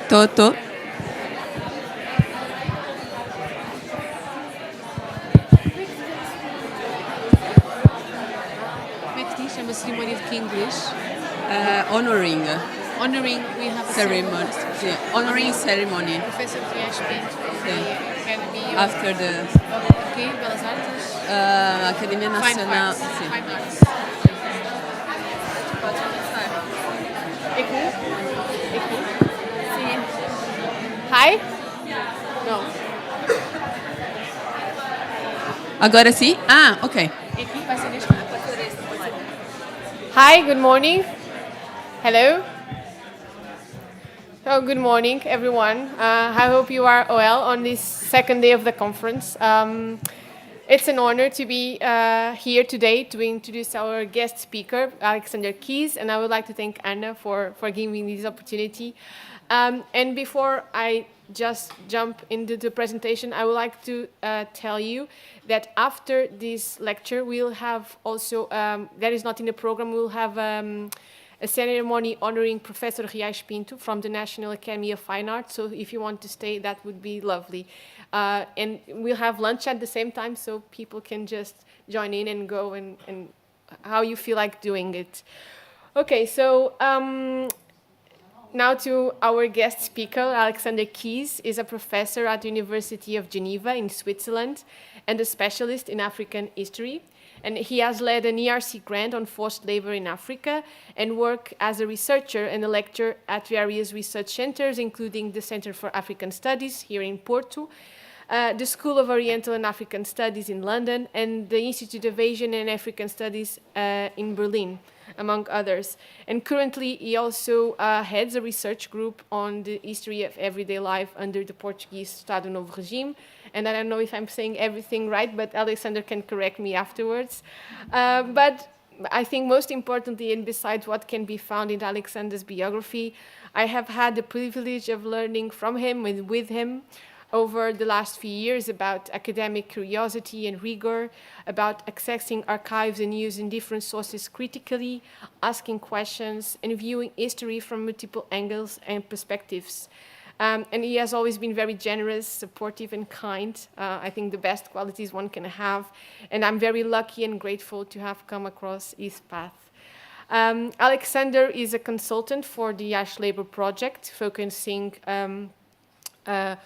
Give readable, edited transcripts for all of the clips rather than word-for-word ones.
Tô. Como é que se diz? É uma cerimónia de que em inglês? Honoring Honoring, we have a ceremony. Sim, honoring ceremony. Professor Riacho Pinto from the Academy of After the okay, Belas Artes. Academia Fine Nacional. Arts. Sim. Fine Arts. Pode começar. Aqui? Sim. Hi? Não. Agora sim? Ah, ok. Aqui vai ser neste. Hi, good morning. Hello. So good morning, everyone. I hope you are well on this second day of the conference. It's an honor to be here today to introduce our guest speaker, Alexander Keese, and I would like to thank Ana for giving me this opportunity. And before I just jump into the presentation, I would like to tell you that after this lecture, we'll have also, that is not in the program, we'll have a ceremony honoring Professor Riacho Pinto from the National Academy of Fine Arts. So if you want to stay, that would be lovely. And we'll have lunch at the same time, so people can just join in and go and how you feel like doing it. Okay, so now to our guest speaker. Alexander Keese is a professor at the University of Geneva in Switzerland and a specialist in African history. And he has led an ERC grant on forced labor in Africa and worked as a researcher and a lecturer at various research centers, including the Center for African Studies here in Porto, the School of Oriental and African Studies in London, and the Institute of Asian and African Studies in Berlin, among others. And currently, he also heads a research group on the history of everyday life under the Portuguese Estado Novo regime. And I don't know if I'm saying everything right, but Alexander can correct me afterwards. But I think most importantly, and besides what can be found in Alexander's biography, I have had the privilege of learning from him and with him over the last few years about academic curiosity and rigor, about accessing archives and using different sources critically, asking questions, and viewing history from multiple angles and perspectives. And he has always been very generous, supportive, and kind. I think the best qualities one can have. And I'm very lucky and grateful to have come across his path. Alexander is a consultant for the ArchLabour project, focusing on the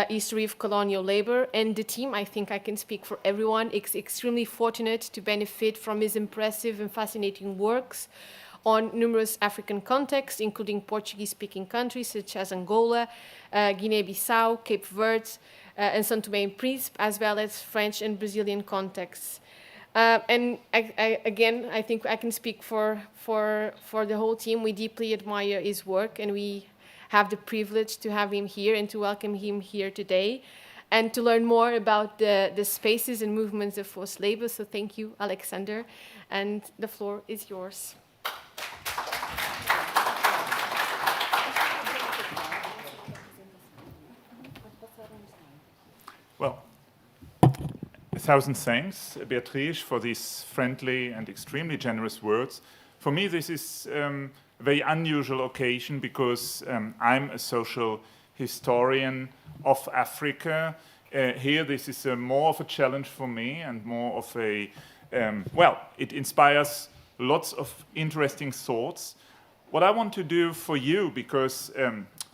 history of colonial labor. And the team, I think I can speak for everyone, is extremely fortunate to benefit from his impressive and fascinating works on numerous African contexts, including Portuguese-speaking countries such as Angola, Guinea-Bissau, Cape Verde, and São Tomé and Príncipe, as well as French and Brazilian contexts. And again, I think I can speak for the whole team. We deeply admire his work, and we have the privilege to have him here and to welcome him here today and to learn more about the spaces and movements of forced labor. So thank you, Alexander, and the floor is yours. Well, 1,000 thanks, Beatrice, for these friendly and extremely generous words. For me, this is a very unusual occasion because I'm a social historian of Africa. Here, this is more of a challenge for me and more of a, well, it inspires lots of interesting thoughts. What I want to do for you, because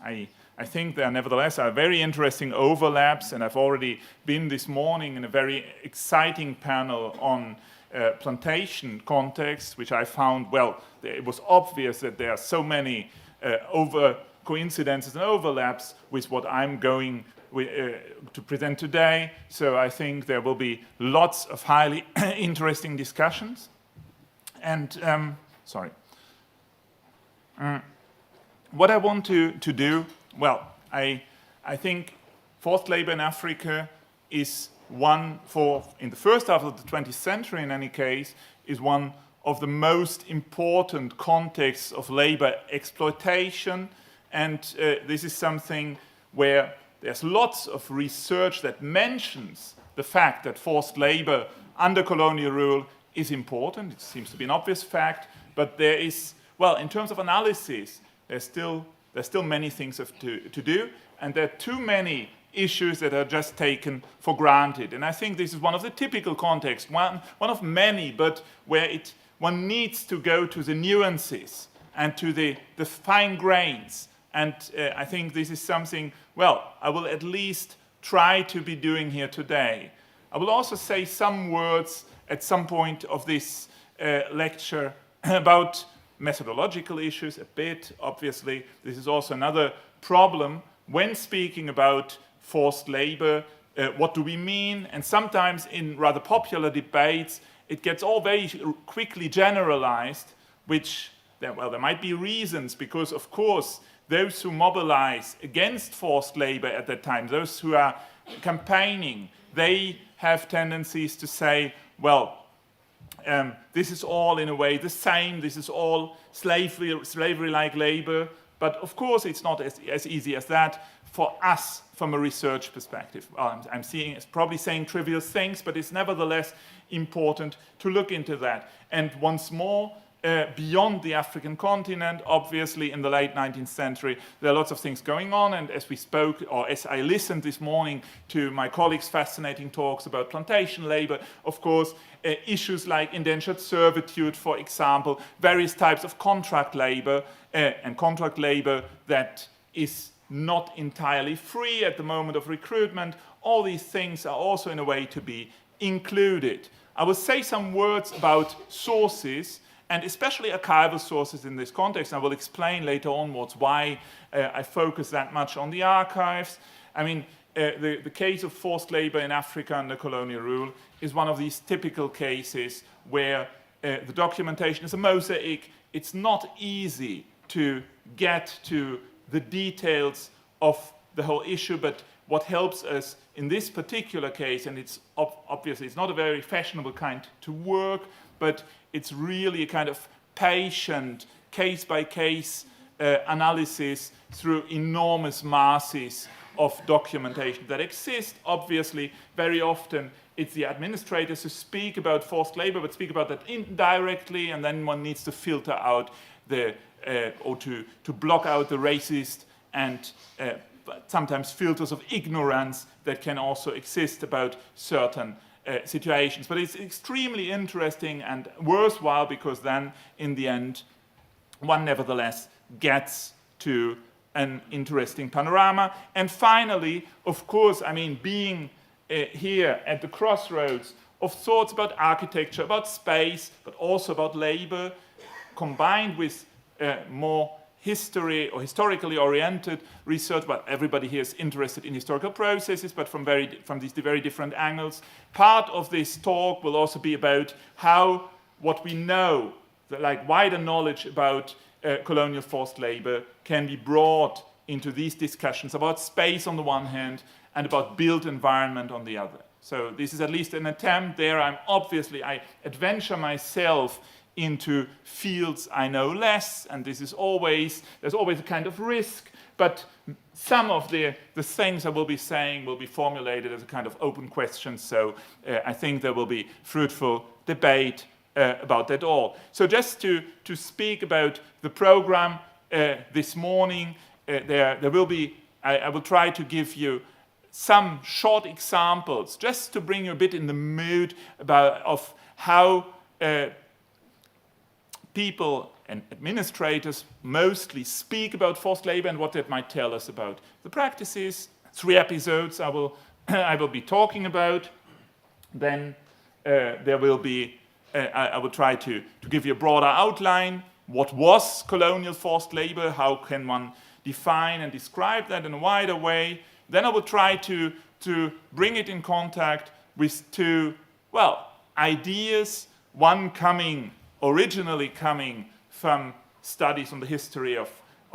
I think there nevertheless are very interesting overlaps, and I've already been this morning in a very exciting panel on plantation context, which I found, well, it was obvious that there are so many coincidences and overlaps with what I'm going to present today. So I think there will be lots of highly interesting discussions. And, sorry. What I want to do, well, I think forced labor in Africa is one in the first half of the 20th century in any case, is one of the most important contexts of labor exploitation. And this is something where there's lots of research that mentions the fact that forced labor under colonial rule is important. It seems to be an obvious fact, but there is, well, in terms of analysis, there's still There's still many things to do, and there are too many issues that are just taken for granted. And I think this is one of the typical contexts, one of many, but where one needs to go to the nuances and to the fine grains. And I think this is something, well, I will at least try to be doing here today. I will also say some words at some point of this lecture about methodological issues a bit. Obviously, this is also another problem when speaking about forced labor. What do we mean? And sometimes in rather popular debates, it gets all very quickly generalized, which, well, there might be reasons, because of course, those who mobilize against forced labor at that time, those who are campaigning, they have tendencies to say, well, this is all in a way the same, this is all slavery-like labor, but of course it's not as easy as that for us from a research perspective. I'm seeing, it's probably saying trivial things, but it's nevertheless important to look into that. And once more, beyond the African continent, obviously in the late 19th century, there are lots of things going on, and as we spoke, or as I listened this morning to my colleagues' fascinating talks about plantation labor, of course, issues like indentured servitude, for example, various types of contract labor, and contract labor that is not entirely free at the moment of recruitment, all these things are also in a way to be included. I will say some words about sources, and especially archival sources in this context. I will explain later onwards why I focus that much on the archives. I mean, the case of forced labor in Africa under colonial rule is one of these typical cases where the documentation is a mosaic. It's not easy to get to the details of the whole issue, but what helps us in this particular case, and it's obviously it's not a very fashionable kind to work, but it's really a kind of patient, case-by-case analysis through enormous masses of documentation that exist. Obviously, very often it's the administrators who speak about forced labor, but speak about that indirectly, and then one needs to filter out or to block out the racist and sometimes filters of ignorance that can also exist about certain situations. But it's extremely interesting and worthwhile, because then, in the end, one nevertheless gets to an interesting panorama. And finally, of course, I mean, being here at the crossroads of thoughts about architecture, about space, but also about labor, combined with more history or historically oriented research. Well, everybody here is interested in historical processes, but from these very different angles. Part of this talk will also be about how what we know, like wider knowledge about colonial forced labor, can be brought into these discussions about space on the one hand and about built environment on the other. So this is at least an attempt there. I adventure myself into fields I know less, and there's always a kind of risk, but some of the things I will be saying will be formulated as a kind of open question, so I think there will be fruitful debate about that all. So just to speak about the program this morning, there will be, I will try to give you some short examples, just to bring you a bit in the mood of how people and administrators mostly speak about forced labor and what that might tell us about the practices. 3 episodes I will be talking about. Then there will be, I will try to give you a broader outline. What was colonial forced labor? How can one define and describe that in a wider way? Then I will try to bring it in contact with 2, well, ideas, one originally coming from studies on the history of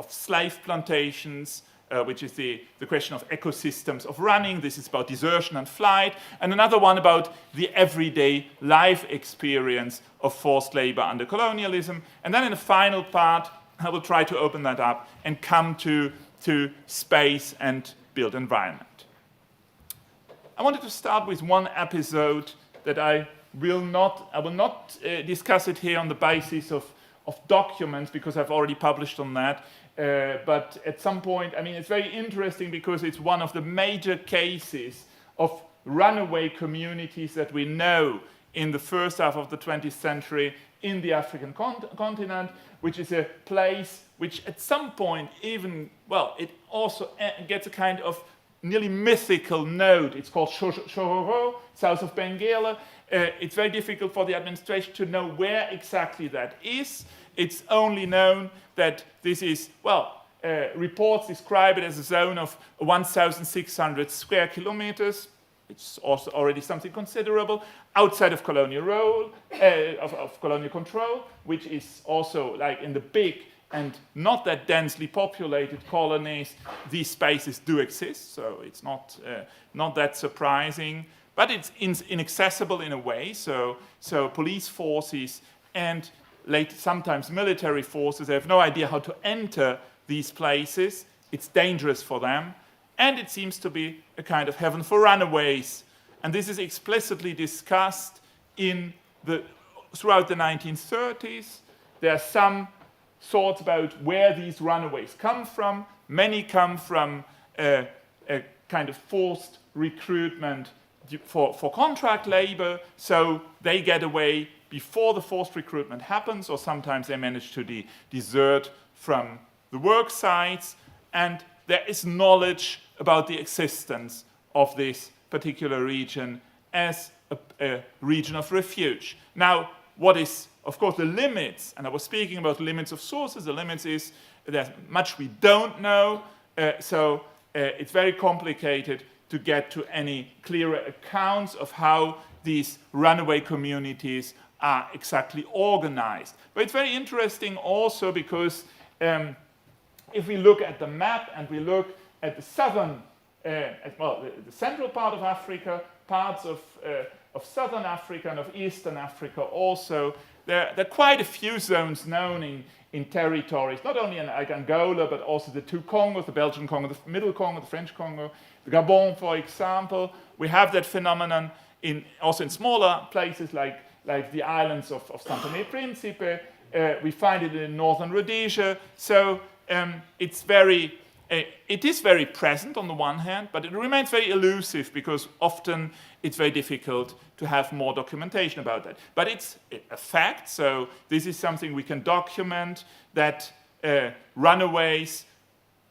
slave plantations, which is the question of ecosystems of running. This is about desertion and flight. And another one about the everyday life experience of forced labor under colonialism. And then in the final part, I will try to open that up and come to space and built environment. I wanted to start with one episode that I will not discuss it here on the basis of documents, because I've already published on that. but at some point, I mean, it's very interesting because it's one of the major cases of runaway communities that we know in the first half of the 20th century in the African continent, which is a place which at some point even, well, it also gets a kind of nearly mythical note. It's called Shororo, south of Benguela. It's very difficult for the administration to know where exactly that is. It's only known that this is, well, reports describe it as a zone of 1,600 square kilometers. It's also already something considerable outside of colonial role, of colonial control, which is also like in the big and not that densely populated colonies. These spaces do exist, so it's not that surprising, but it's inaccessible in a way. So police forces and sometimes military forces have no idea how to enter these places. It's dangerous for them. And it seems to be a kind of heaven for runaways. And this is explicitly discussed throughout the 1930s. There are some thoughts about where these runaways come from. Many come from a kind of forced recruitment for contract labor. So they get away before the forced recruitment happens, or sometimes they manage to desert from the work sites. And there is knowledge about the existence of this particular region as a region of refuge. Now, what is, of course, the limits, and I was speaking about the limits of sources, the limits is there's much we don't know, so it's very complicated to get to any clearer accounts of how these runaway communities are exactly organized. But it's very interesting also because if we look at the map and we look at the southern, the central part of Africa, parts of southern Africa and of eastern Africa also, there are quite a few zones known in territories, not only in Angola, but also the two Congos, the Belgian Congo, the Middle Congo, the French Congo, the Gabon, for example. We have that phenomenon also in smaller places like the islands of São Tomé and Príncipe. We find it in northern Rhodesia. So it is very present on the one hand, but it remains very elusive because often it's very difficult to have more documentation about that. But it's a fact, so this is something we can document, that runaways,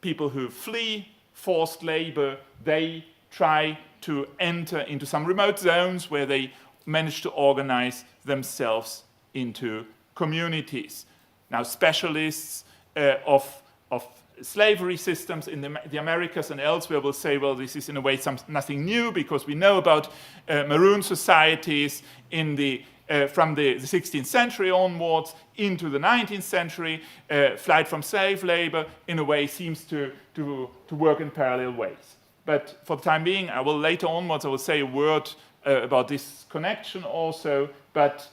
people who flee forced labor, they try to enter into some remote zones where they manage to organize themselves into communities. Now, specialists of slavery systems in the Americas and elsewhere will say, well, this is in a way nothing new because we know about maroon societies from the 16th century onwards into the 19th century. Flight from slave labor, in a way, seems to work in parallel ways. But for the time being, later onwards, I will say a word about this connection also. But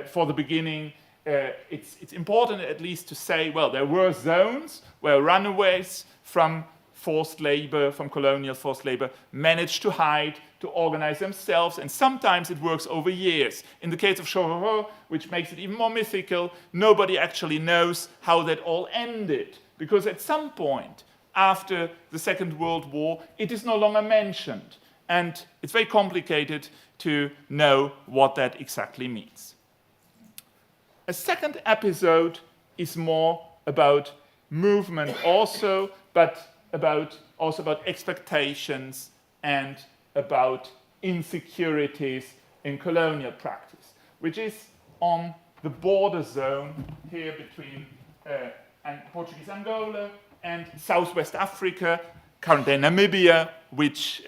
for the beginning, it's important at least to say, well, there were zones where runaways from forced labor, from colonial forced labor, managed to hide, to organize themselves, and sometimes it works over years. In the case of Shororo, which makes it even more mythical, nobody actually knows how that all ended, because at some point after the Second World War, it is no longer mentioned, and it's very complicated to know what that exactly means. A second episode is more about movement also, but also about expectations and about insecurities in colonial practice, which is on the border zone here between Portuguese Angola and Southwest Africa, currently Namibia, which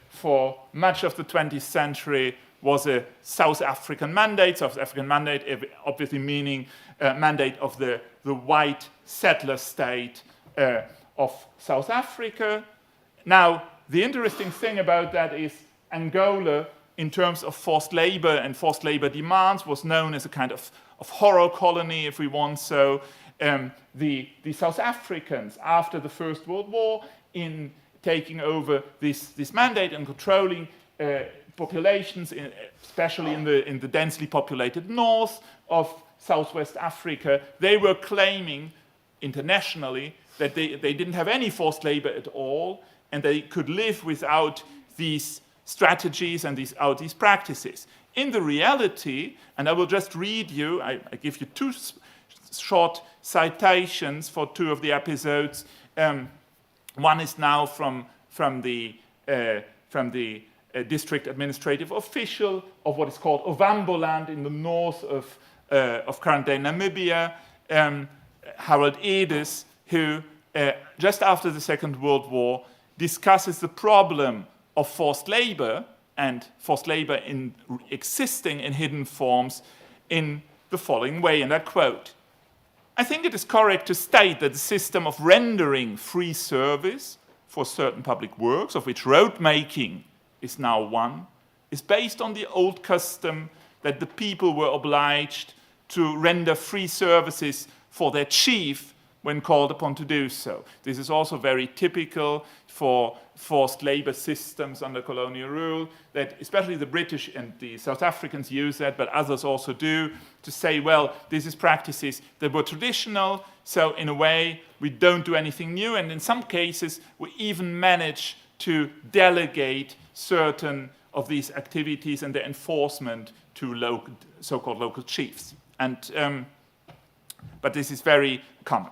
for much of the 20th century was a South African mandate. South African mandate obviously meaning mandate of the white settler state of South Africa. Now, the interesting thing about that is Angola, in terms of forced labor and forced labor demands, was known as a kind of horror colony, if we want so. The South Africans, after the First World War, in taking over this mandate and controlling populations, especially in the densely populated north of Southwest Africa, they were claiming internationally that they didn't have any forced labor at all, and they could live without these strategies and these practices. In the reality, and I will just read you, I give you two short citations for two of the episodes. One is now from the district administrative official of what is called Ovamboland in the north of current-day Namibia, Harold Edes, who just after the Second World War discusses the problem of forced labor and forced labor existing in hidden forms in the following way, and I quote, "I think it is correct to state that the system of rendering free service for certain public works, of which road making is now one, is based on the old custom that the people were obliged to render free services for their chief when called upon to do so." This is also very typical for forced labor systems under colonial rule, that especially the British and the South Africans use that, but others also do, to say, well, this is practices that were traditional, so in a way we don't do anything new, and in some cases we even manage to delegate certain of these activities and their enforcement to so-called local chiefs. But this is very common.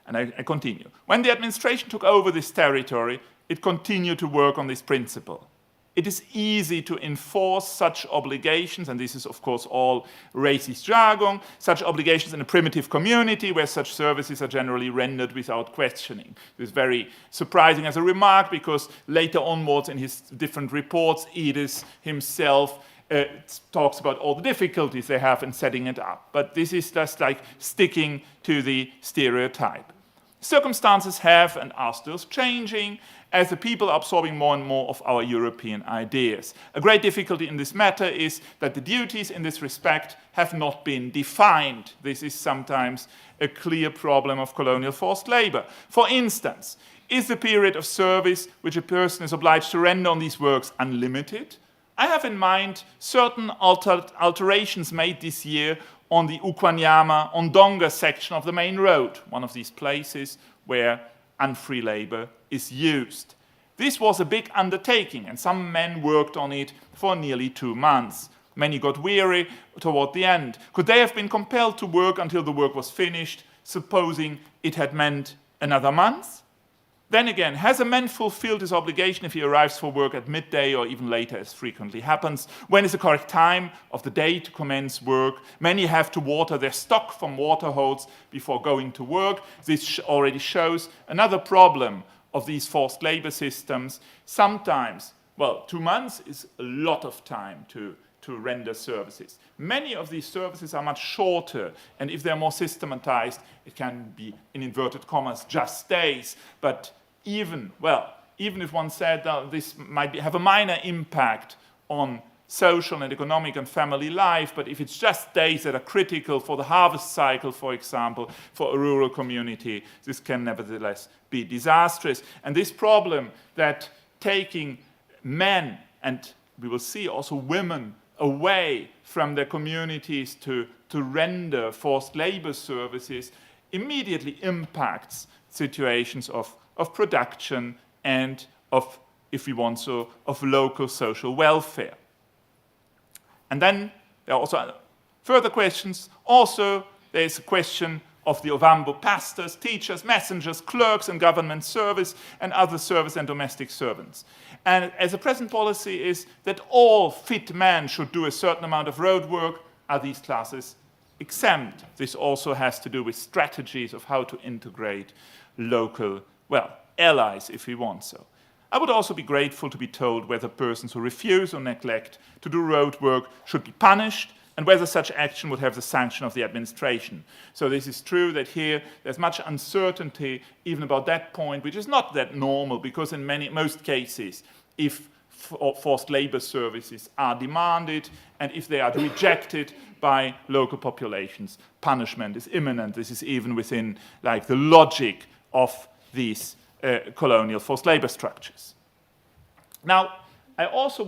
And I continue. When the administration took over this territory, it continued to work on this principle. It is easy to enforce such obligations, and this is of course all racist jargon, such obligations in a primitive community where such services are generally rendered without questioning. This is very surprising as a remark, because later onwards in his different reports, Edes himself talks about all the difficulties they have in setting it up. But this is just like sticking to the stereotype. Circumstances have and are still changing as the people are absorbing more and more of our European ideas. A great difficulty in this matter is that the duties in this respect have not been defined. This is sometimes a clear problem of colonial forced labor. For instance, is the period of service which a person is obliged to render on these works unlimited? I have in mind certain alterations made this year on the Ukwanyama-Ondonga section of the main road, one of these places where unfree labor is used. This was a big undertaking, and some men worked on it for nearly 2 months. Many got weary toward the end. Could they have been compelled to work until the work was finished, supposing it had meant another month? Then again, has a man fulfilled his obligation if he arrives for work at midday or even later, as frequently happens? When is the correct time of the day to commence work? Many have to water their stock from water holes before going to work. This already shows another problem of these forced labor systems. Sometimes, 2 months is a lot of time to render services. Many of these services are much shorter, and if they're more systematized, it can be, in inverted commas, just days. But even if one said this might have a minor impact on social and economic and family life, but if it's just days that are critical for the harvest cycle, for example, for a rural community, this can nevertheless be disastrous. And this problem that taking men, and we will see also women, away from their communities to render forced labor services immediately impacts situations of production and of, if we want so, of local social welfare. And then there are also further questions. Also, there is a question of the Ovambo pastors, teachers, messengers, clerks in government service, and other service and domestic servants. And as a present policy is that all fit men should do a certain amount of road work, are these classes exempt? This also has to do with strategies of how to integrate local, allies, if we want so. I would also be grateful to be told whether persons who refuse or neglect to do road work should be punished, and whether such action would have the sanction of the administration. So this is true that here there's much uncertainty even about that point, which is not that normal, because in most cases, if forced labor services are demanded and if they are rejected by local populations, punishment is imminent. This is even within the logic of these colonial forced labor structures. Now, I'd also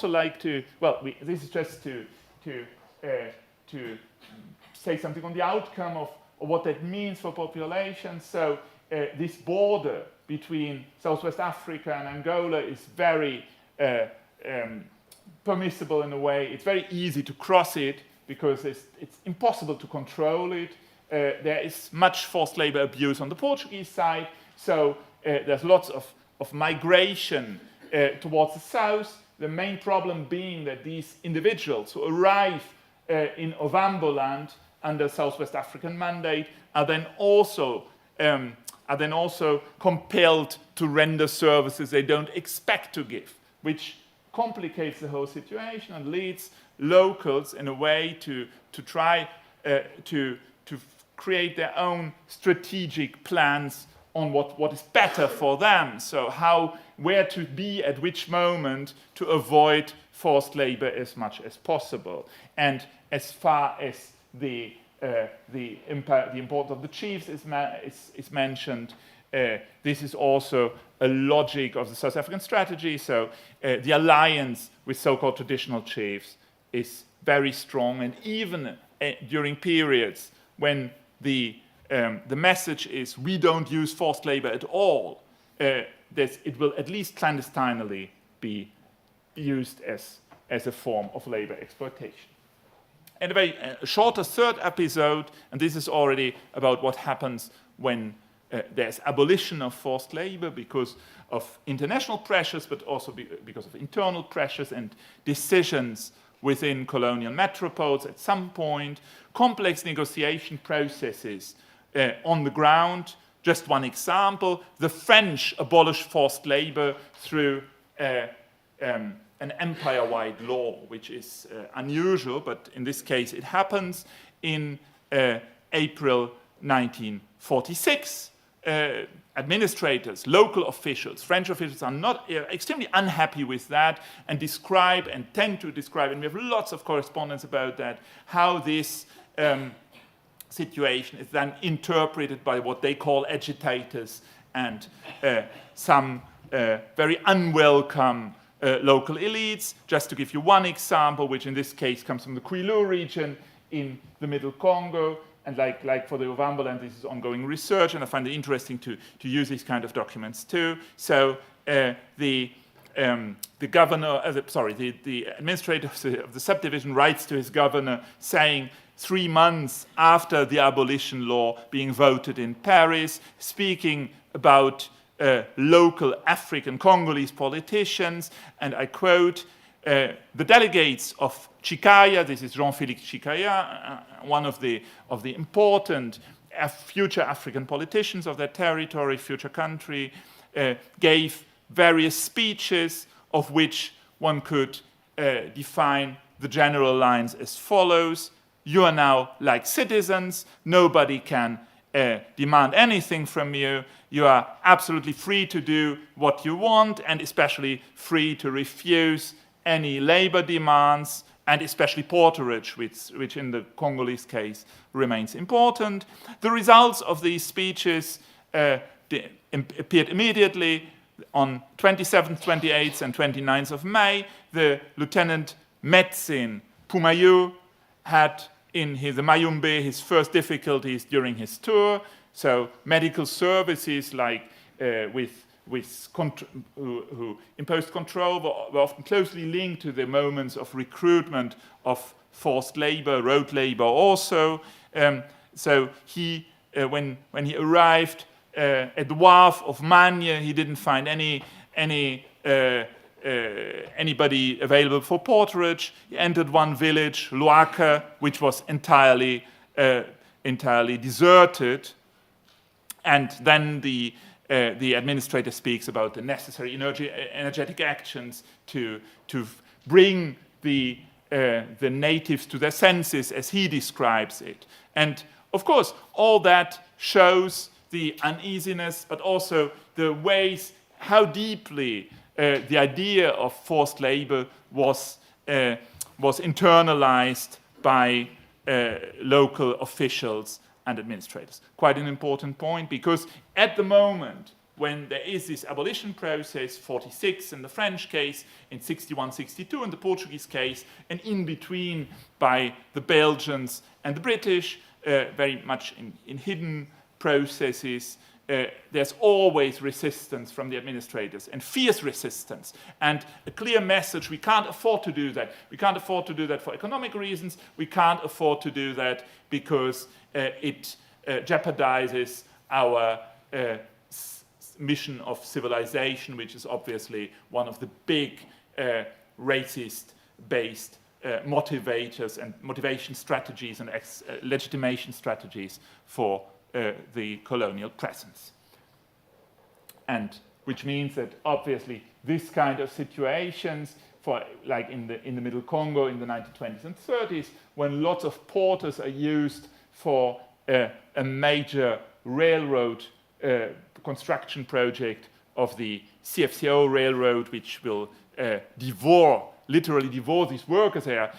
like to, this is just to say something on the outcome of what that means for populations. So this border between Southwest Africa and Angola is very permissible in a way. It's very easy to cross it because it's impossible to control it. There is much forced labor abuse on the Portuguese side, so there's lots of migration towards the south. The main problem being that these individuals who arrive in Ovamboland under Southwest African mandate are then also compelled to render services they don't expect to give, which complicates the whole situation and leads locals in a way to try to create their own strategic plans on what is better for them. So where to be at which moment to avoid forced labor as much as possible. And as far as the importance of the chiefs is mentioned, this is also a logic of the South African strategy. So the alliance with so-called traditional chiefs is very strong, and even during periods when the message is we don't use forced labor at all, it will at least clandestinely be used as a form of labor exploitation. And a very shorter third episode, and this is already about what happens when there's abolition of forced labor because of international pressures, but also because of internal pressures and decisions within colonial metropoles at some point, complex negotiation processes on the ground. Just one example, the French abolished forced labor through an empire-wide law, which is unusual, but in this case it happens in April 1946. Administrators, local officials, French officials are not extremely unhappy with that and tend to describe, and we have lots of correspondence about that, how this situation is then interpreted by what they call agitators and some very unwelcome local elites. Just to give you one example, which in this case comes from the Kwilu region in the Middle Congo, and like for the Ovamboland, this is ongoing research, and I find it interesting to use these kind of documents too. So the administrator of the subdivision writes to his governor saying 3 months after the abolition law being voted in Paris, speaking about local African Congolese politicians, and I quote, the delegates of Chikaya, this is Jean-Félix Chikaya, one of the important future African politicians of that territory, future country, gave various speeches of which one could define the general lines as follows. You are now like citizens, nobody can demand anything from you. You are absolutely free to do what you want, and especially free to refuse any labor demands, and especially porterage, which in the Congolese case remains important. The results of these speeches appeared immediately on 27th, 28th, and 29th of May. The Lieutenant Medicine Pumayu had in the Mayumbe his first difficulties during his tour. So medical services like who imposed control were often closely linked to the moments of recruitment of forced labor, road labor also. So he, when he arrived at the wharf of Manye, he didn't find anybody available for porterage. He entered one village, Luaka, which was entirely deserted, and then the administrator speaks about the necessary energetic actions to bring the natives to their senses, as he describes it. And of course, all that shows the uneasiness, but also the ways how deeply the idea of forced labor was internalized by local officials and administrators. Quite an important point, because at the moment when there is this abolition process, 46 in the French case, in 61, 62 in the Portuguese case, and in between by the Belgians and the British, very much in hidden processes, there's always resistance from the administrators, and fierce resistance, and a clear message: we can't afford to do that. We can't afford to do that for economic reasons. We can't afford to do that because it jeopardizes our mission of civilization, which is obviously one of the big racist-based motivators and motivation strategies and legitimation strategies for the colonial presence. And which means that obviously this kind of situations, for like in the Middle Congo in the 1920s and 30s, when lots of porters are used for a major railroad construction project of the CFCO railroad, which will literally devour these workers there,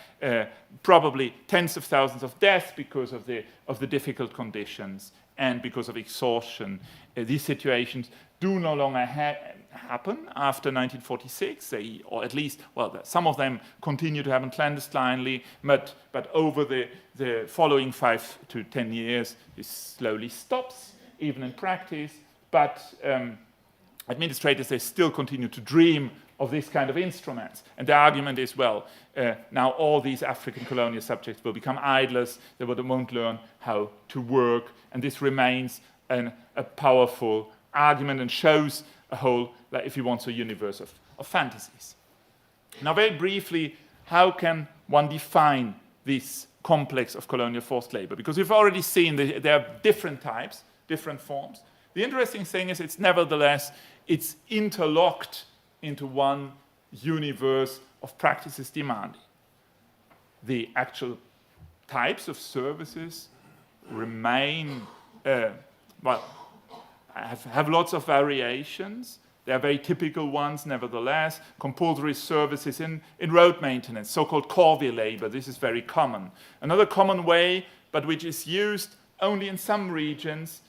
probably tens of thousands of deaths because of the difficult conditions and because of exhaustion. These situations do no longer happen after 1946, or at least, well, some of them continue to happen clandestinely, but over the following 5 to 10 years, this slowly stops, even in practice. But administrators, they still continue to dream of this kind of instruments. And the argument is, well, now all these African colonial subjects will become idlers, they won't learn how to work, and this remains a powerful argument and shows a whole, like, if you want, a universe of fantasies. Now, very briefly, how can one define this complex of colonial forced labor? Because we've already seen that there are different types, different forms. The interesting thing is it's interlocked into one universe of practices demanding. The actual types of services remain, have lots of variations. There are very typical ones, nevertheless. Compulsory services in road maintenance, so-called corvée labor. This is very common. Another common way, but which is used only in some regions,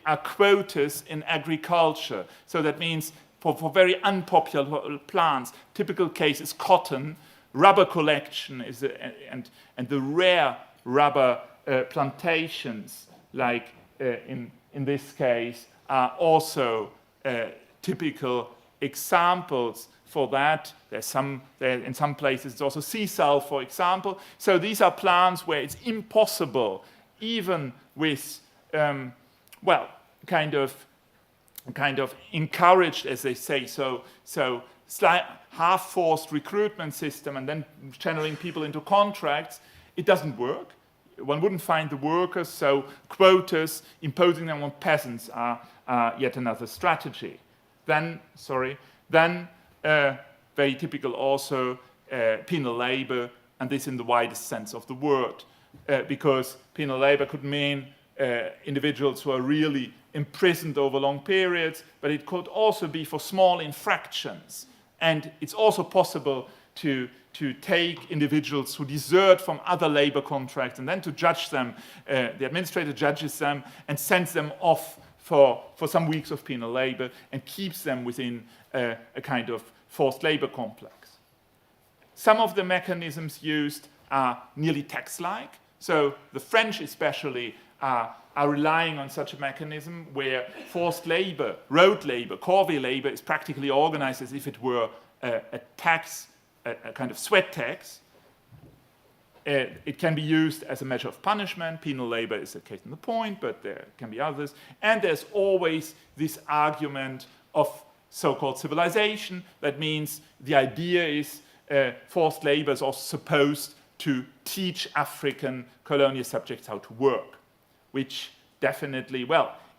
are quotas in agriculture. So that means for very unpopular plants, typical case is cotton, rubber collection is and the rare rubber plantations, like in this case, are also typical examples for that. In some places it's also sisal, for example. So these are plants where it's impossible, even with kind of encouraged, as they say, so half-forced recruitment system and then channeling people into contracts, it doesn't work. One wouldn't find the workers, so quotas, imposing them on peasants are yet another strategy. Then, very typical also, penal labor, and this in the widest sense of the word, because penal labor could mean individuals who are really imprisoned over long periods, but it could also be for small infractions. And it's also possible to take individuals who desert from other labor contracts and then to judge them. The administrator judges them and sends them off for some weeks of penal labor and keeps them within a kind of forced labor complex. Some of the mechanisms used are nearly tax-like. So the French especially are relying on such a mechanism where forced labor, road labor, corvée labor is practically organized as if it were a tax, a kind of sweat tax. It can be used as a measure of punishment. Penal labor is a case in the point, but there can be others. And there's always this argument of so-called civilization. That means the idea is forced labor is also supposed to teach African colonial subjects how to work, which definitely,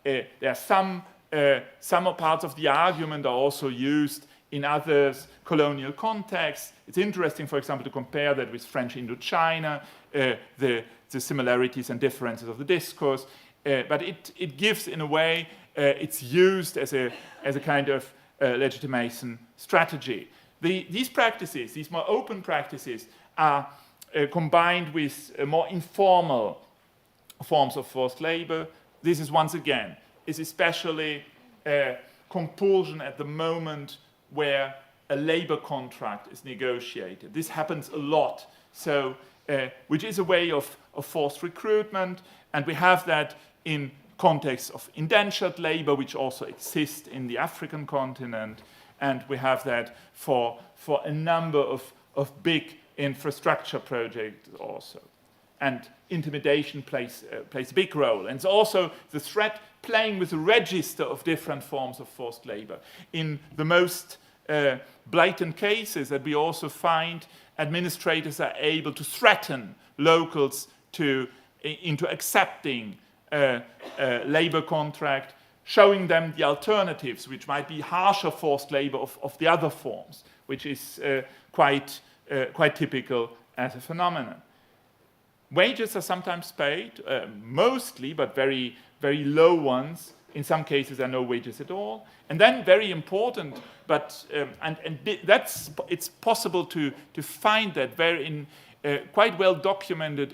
there are some parts of the argument are also used in other colonial contexts. It's interesting, for example, to compare that with French Indochina, the similarities and differences of the discourse. But it gives, in a way, it's used as a kind of legitimation strategy. These practices, these more open practices, are combined with more informal forms of forced labor. This is, once again, is especially compulsion at the moment where a labor contract is negotiated. This happens a lot, so which is a way of forced recruitment, and we have that in context of indentured labor, which also exists in the African continent, and we have that for a number of big infrastructure projects also. And intimidation plays a big role. And it's also the threat playing with a register of different forms of forced labor. In the most blatant cases that we also find, administrators are able to threaten locals into accepting a labor contract, showing them the alternatives, which might be harsher forced labor of the other forms, which is quite typical as a phenomenon. Wages are sometimes paid, mostly, but very, very low ones. In some cases, there are no wages at all. And then, very important, but it's possible to find that quite well documented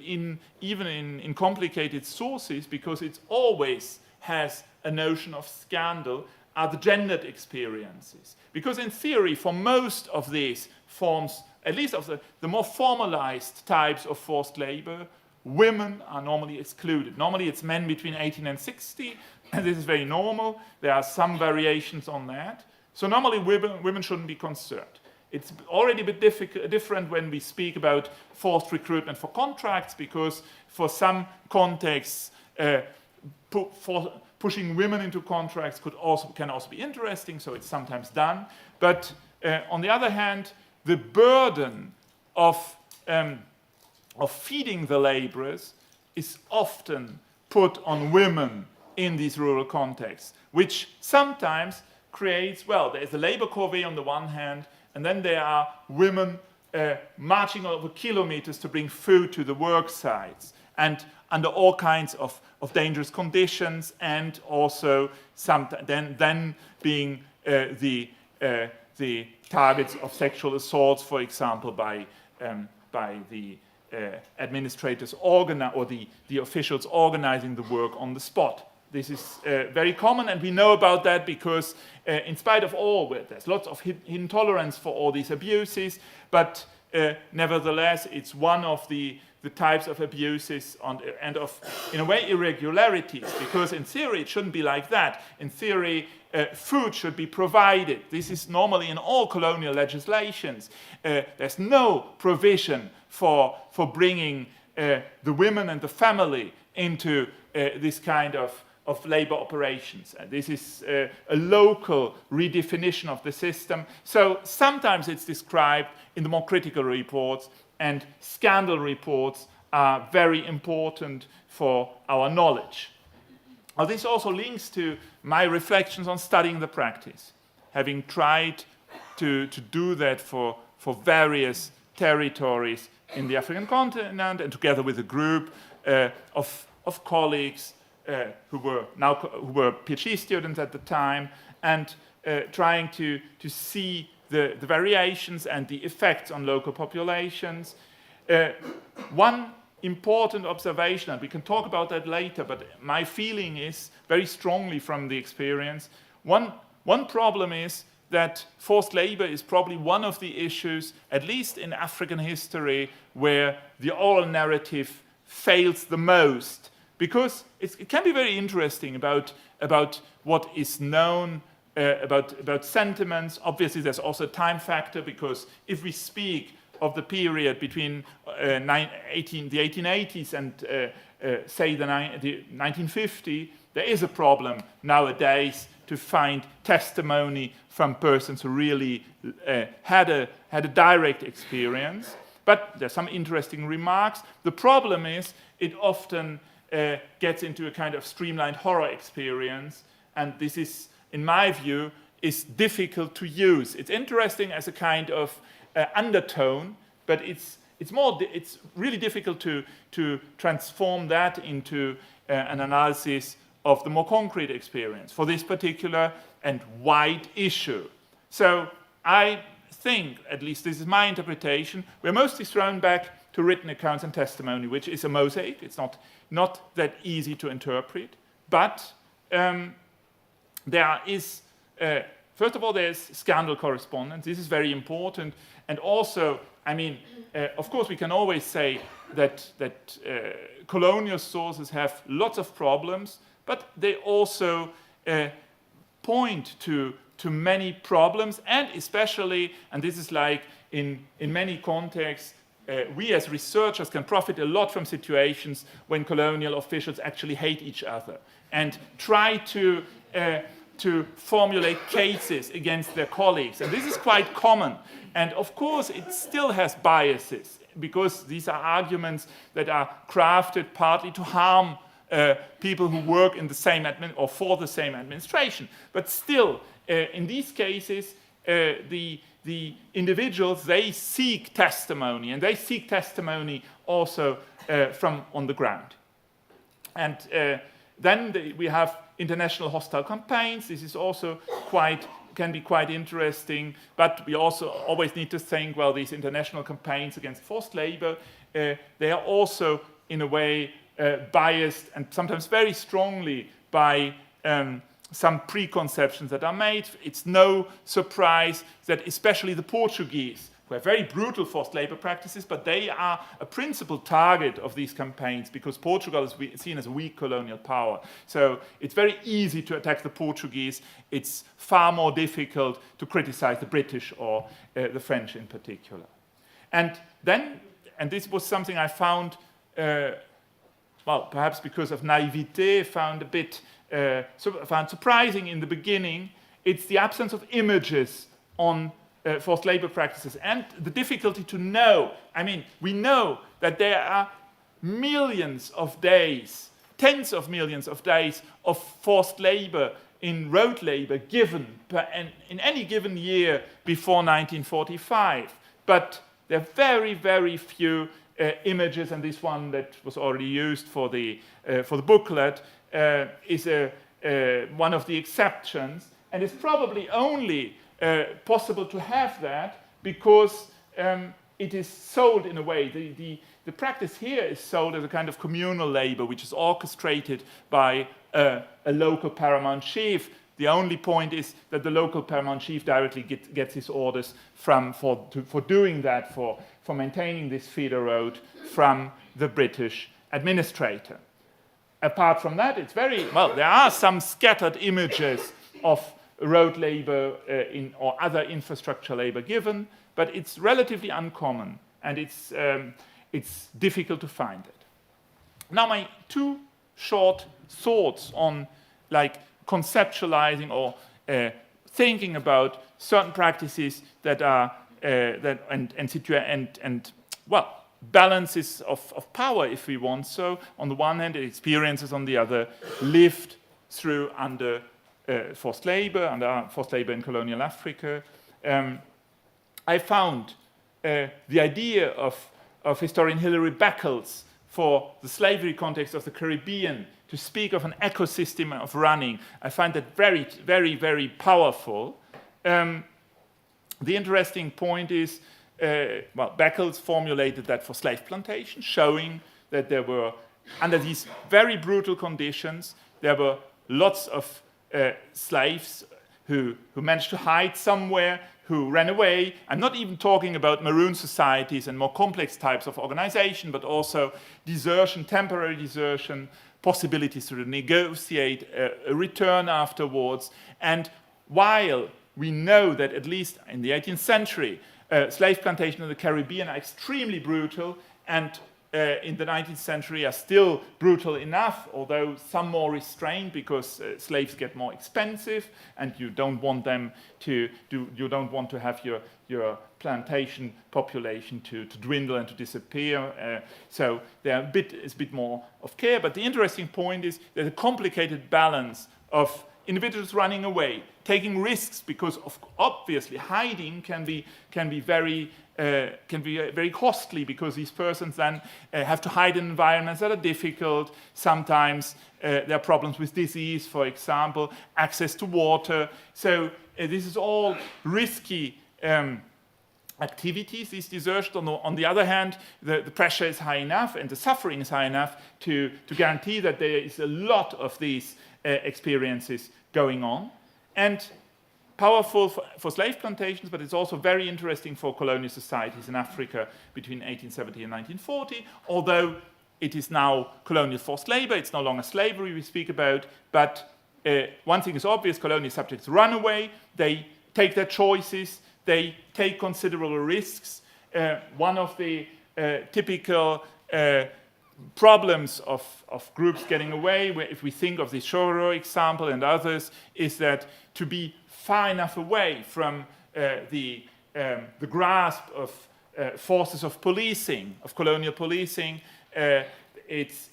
even in complicated sources, because it always has a notion of scandal, are the gendered experiences. Because in theory, for most of these forms, at least of the more formalized types of forced labor, women are normally excluded. Normally it's men between 18 and 60, and this is very normal. There are some variations on that. So normally women shouldn't be concerned. It's already a bit different when we speak about forced recruitment for contracts, because for some contexts, pushing women into contracts can also be interesting, so it's sometimes done. But on the other hand, the burden of feeding the laborers is often put on women in these rural contexts, which sometimes creates, well, there's a labor corvée on the one hand, and then there are women marching over kilometers to bring food to the work sites, and under all kinds of dangerous conditions, and also then being the targets of sexual assaults, for example, by the administrators or the officials organizing the work on the spot. This is very common, and we know about that because in spite of all, there's lots of hidden tolerance for all these abuses, but nevertheless, it's one of the types of abuses and of, in a way, irregularities, because in theory it shouldn't be like that. In theory, food should be provided. This is normally in all colonial legislations. There's no provision for bringing the women and the family into this kind of labor operations. And this is a local redefinition of the system. So sometimes it's described in the more critical reports, and scandal reports are very important for our knowledge. Now, this also links to my reflections on studying the practice, having tried to do that for various territories in the African continent, and together with a group of colleagues who were PhD students at the time, and trying to see the variations and the effects on local populations. One important observation, and we can talk about that later, but my feeling is very strongly from the experience, one problem is that forced labor is probably one of the issues, at least in African history, where the oral narrative fails the most. Because it can be very interesting about what is known, about sentiments. Obviously, there's also a time factor, because if we speak of the period between the 1880s and say the 1950, there is a problem nowadays to find testimony from persons who really had a direct experience. But there's some interesting remarks. The problem is it often gets into a kind of streamlined horror experience, and this is, in my view, is difficult to use. It's interesting as a kind of undertone, but it's really difficult to transform that into an analysis of the more concrete experience for this particular and wide issue. So I think, at least this is my interpretation, we're mostly thrown back to written accounts and testimony, which is a mosaic. It's not that easy to interpret, but there is, first of all, there's scandal correspondence. This is very important. And also, I mean, of course, we can always say that colonial sources have lots of problems, but they also point to many problems, and especially, and this is like in many contexts, we as researchers can profit a lot from situations when colonial officials actually hate each other and try to formulate cases against their colleagues. And this is quite common. And of course, it still has biases, because these are arguments that are crafted partly to harm people who work in the same or for the same administration. But still, in these cases, the individuals, they seek testimony, and they seek testimony also from on the ground. And then we have international hostile campaigns. This is also can be quite interesting, but we also always need to think, well, these international campaigns against forced labor, they are also in a way biased, and sometimes very strongly, by some preconceptions that are made. It's no surprise that especially the Portuguese, who have very brutal forced labor practices, but they are a principal target of these campaigns because Portugal is seen as a weak colonial power. So it's very easy to attack the Portuguese. It's far more difficult to criticize the British or the French in particular. And then, and this was something I found, well, perhaps because of naivete, found a bit found surprising in the beginning. It's the absence of images on forced labor practices and the difficulty to know. I mean, we know that there are millions of days, tens of millions of days of forced labor in road labor given in any given year before 1945. But there are very, very few images, and this one that was already used for the booklet is one of the exceptions, and it's probably only possible to have that because it is sold in a way. The practice here is sold as a kind of communal labor, which is orchestrated by a local paramount chief. The only point is that the local paramount chief directly gets his orders for doing that, for maintaining this feeder road from the British administrator. Apart from that, it's there are some scattered images of road labor or other infrastructure labor given, but it's relatively uncommon, and it's difficult to find it. Now, my two short thoughts on conceptualizing or thinking about certain practices that are balances of power, if we want so. On the one hand, experiences on the other, lived through under forced labor in colonial Africa. I found the idea of historian Hilary Beckles for the slavery context of the Caribbean to speak of an ecosystem of running. I find that very, very, very powerful. The interesting point is, Beckles formulated that for slave plantations, showing that there were, under these very brutal conditions, there were lots of slaves who managed to hide somewhere, who ran away. I'm not even talking about maroon societies and more complex types of organization, but also desertion, temporary desertion, possibilities to negotiate a return afterwards. And while we know that at least in the 18th century, slave plantations in the Caribbean are extremely brutal, and in the 19th century are still brutal enough, although some more restrained because slaves get more expensive, and you don't want them you don't want to have your plantation population to dwindle and to disappear. So it's a bit more of care. But the interesting point is there's a complicated balance of individuals running away, taking risks, because obviously hiding can be very costly, because these persons then have to hide in environments that are difficult. Sometimes there are problems with disease, for example, access to water. So this is all risky activities, these desertions. On the other hand, the pressure is high enough and the suffering is high enough to guarantee that there is a lot of these experiences going on. And powerful for slave plantations, but it's also very interesting for colonial societies in Africa between 1870 and 1940, although it is now colonial forced labor. It's no longer slavery we speak about, but one thing is obvious: colonial subjects run away, they take their choices, they take considerable risks. One of the typical problems of groups getting away, where if we think of the Shoro example and others, is that to be far enough away from the grasp of forces of policing, of colonial policing, it's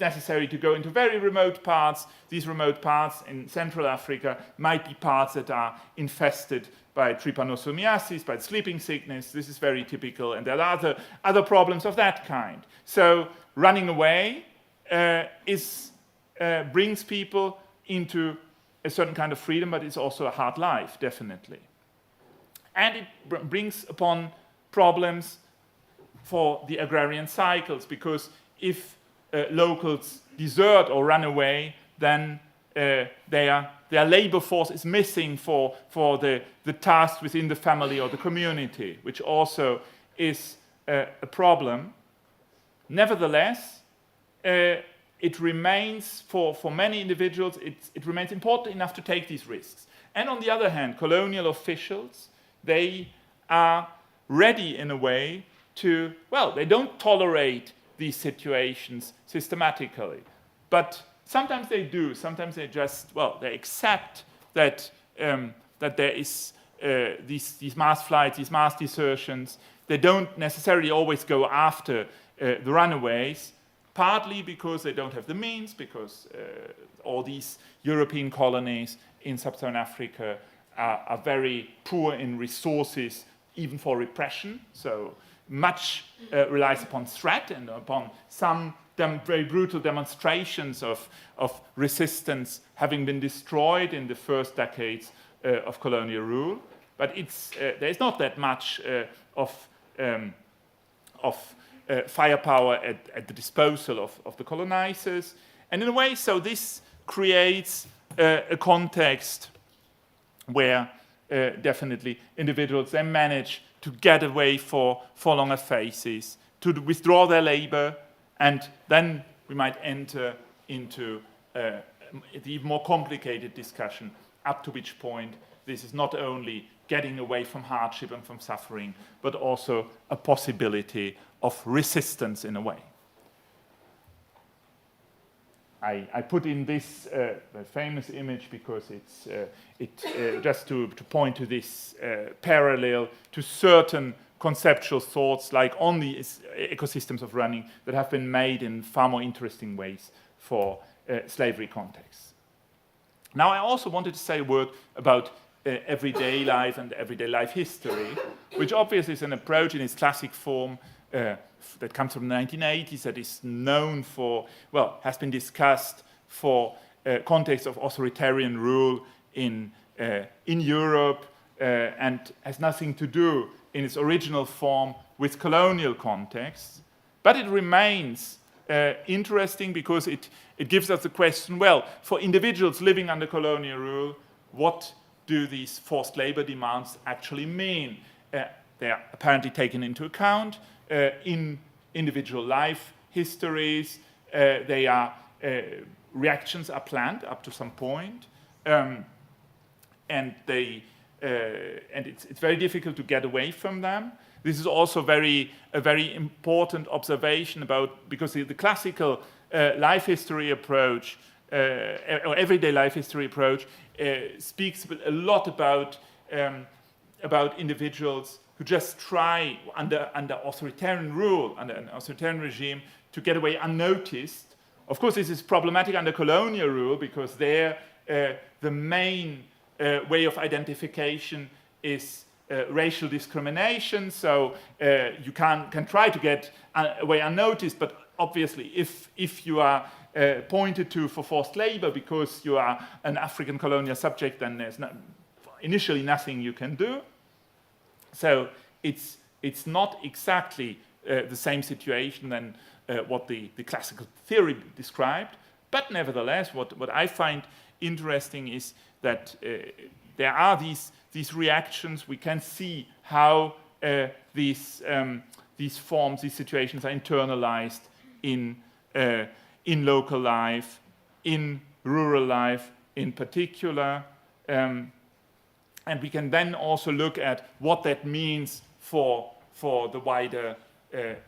necessary to go into very remote parts. These remote parts in Central Africa might be parts that are infested by trypanosomiasis, by sleeping sickness. This is very typical, and there are other problems of that kind. So running away brings people into a certain kind of freedom, but it's also a hard life, definitely. And it brings upon problems for the agrarian cycles, because if locals desert or run away, then their labor force is missing for the tasks within the family or the community, which also is a problem. Nevertheless, it remains, for many individuals, it remains important enough to take these risks. And on the other hand, colonial officials, they are ready in a way to, well, they don't tolerate these situations systematically, but sometimes they do. Sometimes they just, well, they accept that that there is these mass flights, these mass desertions. They don't necessarily always go after the runaways, partly because they don't have the means, because all these European colonies in sub-Saharan Africa are very poor in resources, even for repression. So much relies upon threat and upon some very brutal demonstrations of resistance having been destroyed in the first decades of colonial rule. But there is not that much of firepower at the disposal of the colonizers. And in a way, so this creates a context where definitely individuals then manage to get away for longer phases, to withdraw their labor, and then we might enter into the even more complicated discussion, up to which point this is not only getting away from hardship and from suffering, but also a possibility of resistance in a way. I put in this famous image because it's just to point to this parallel to certain conceptual thoughts, like on the ecosystems of running, that have been made in far more interesting ways for slavery contexts. Now, I also wanted to say a word about everyday life and everyday life history, which obviously is an approach in its classic form that comes from the 1980s, that is known for, well, has been discussed for context of authoritarian rule in Europe, and has nothing to do in its original form with colonial contexts. But it remains interesting because it gives us the question, well, for individuals living under colonial rule, what do these forced labor demands actually mean? They are apparently taken into account in individual life histories. Reactions are planned up to some point, and it's very difficult to get away from them. This is also a very important observation because the classical life history approach, or everyday life history approach, speaks a lot about individuals who just try under authoritarian rule, under an authoritarian regime, to get away unnoticed. Of course, this is problematic under colonial rule because there the main way of identification is racial discrimination. So you can try to get away unnoticed, but obviously if you are pointed to for forced labor because you are an African colonial subject, then there's initially nothing you can do. So it's not exactly the same situation than what the classical theory described, but nevertheless, what I find interesting is that there are these reactions. We can see how these forms, these situations are internalized in local life, in rural life in particular. And we can then also look at what that means for the wider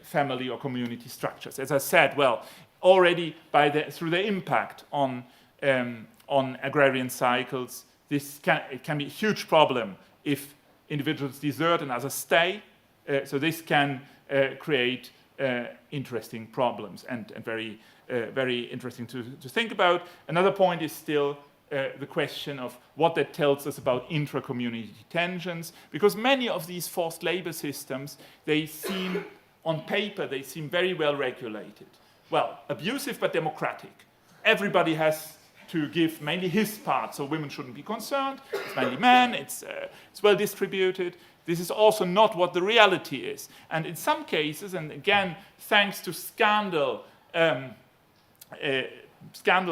family or community structures. As I said, well, already through the impact on agrarian cycles, it can be a huge problem if individuals desert and others stay. So this can create interesting problems and very, very interesting to think about. Another point is still the question of what that tells us about intra-community tensions, because many of these forced labor systems, they seem, on paper, they seem very well regulated. Well, abusive but democratic. Everybody has to give mainly his part, so women shouldn't be concerned. It's mainly men, it's well distributed. This is also not what the reality is. And in some cases, and again, thanks to scandal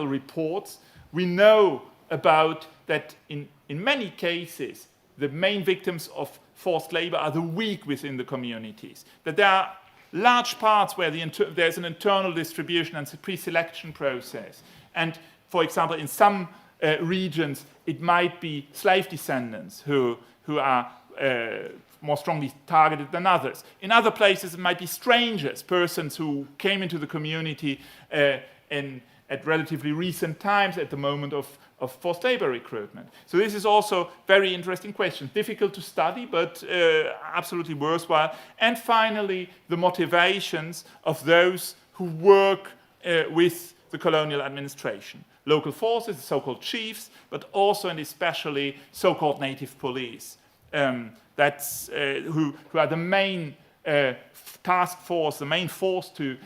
reports, we know about that in many cases, the main victims of forced labor are the weak within the communities. That there are large parts where there's an internal distribution and pre-selection process. And for example, in some regions, it might be slave descendants who are more strongly targeted than others. In other places, it might be strangers, persons who came into the community at relatively recent times at the moment of forced labor recruitment. So this is also very interesting question. Difficult to study, but absolutely worthwhile. And finally, the motivations of those who work with the colonial administration. Local forces, the so-called chiefs, but also and especially so-called native police. That's who are the main task force, the main force to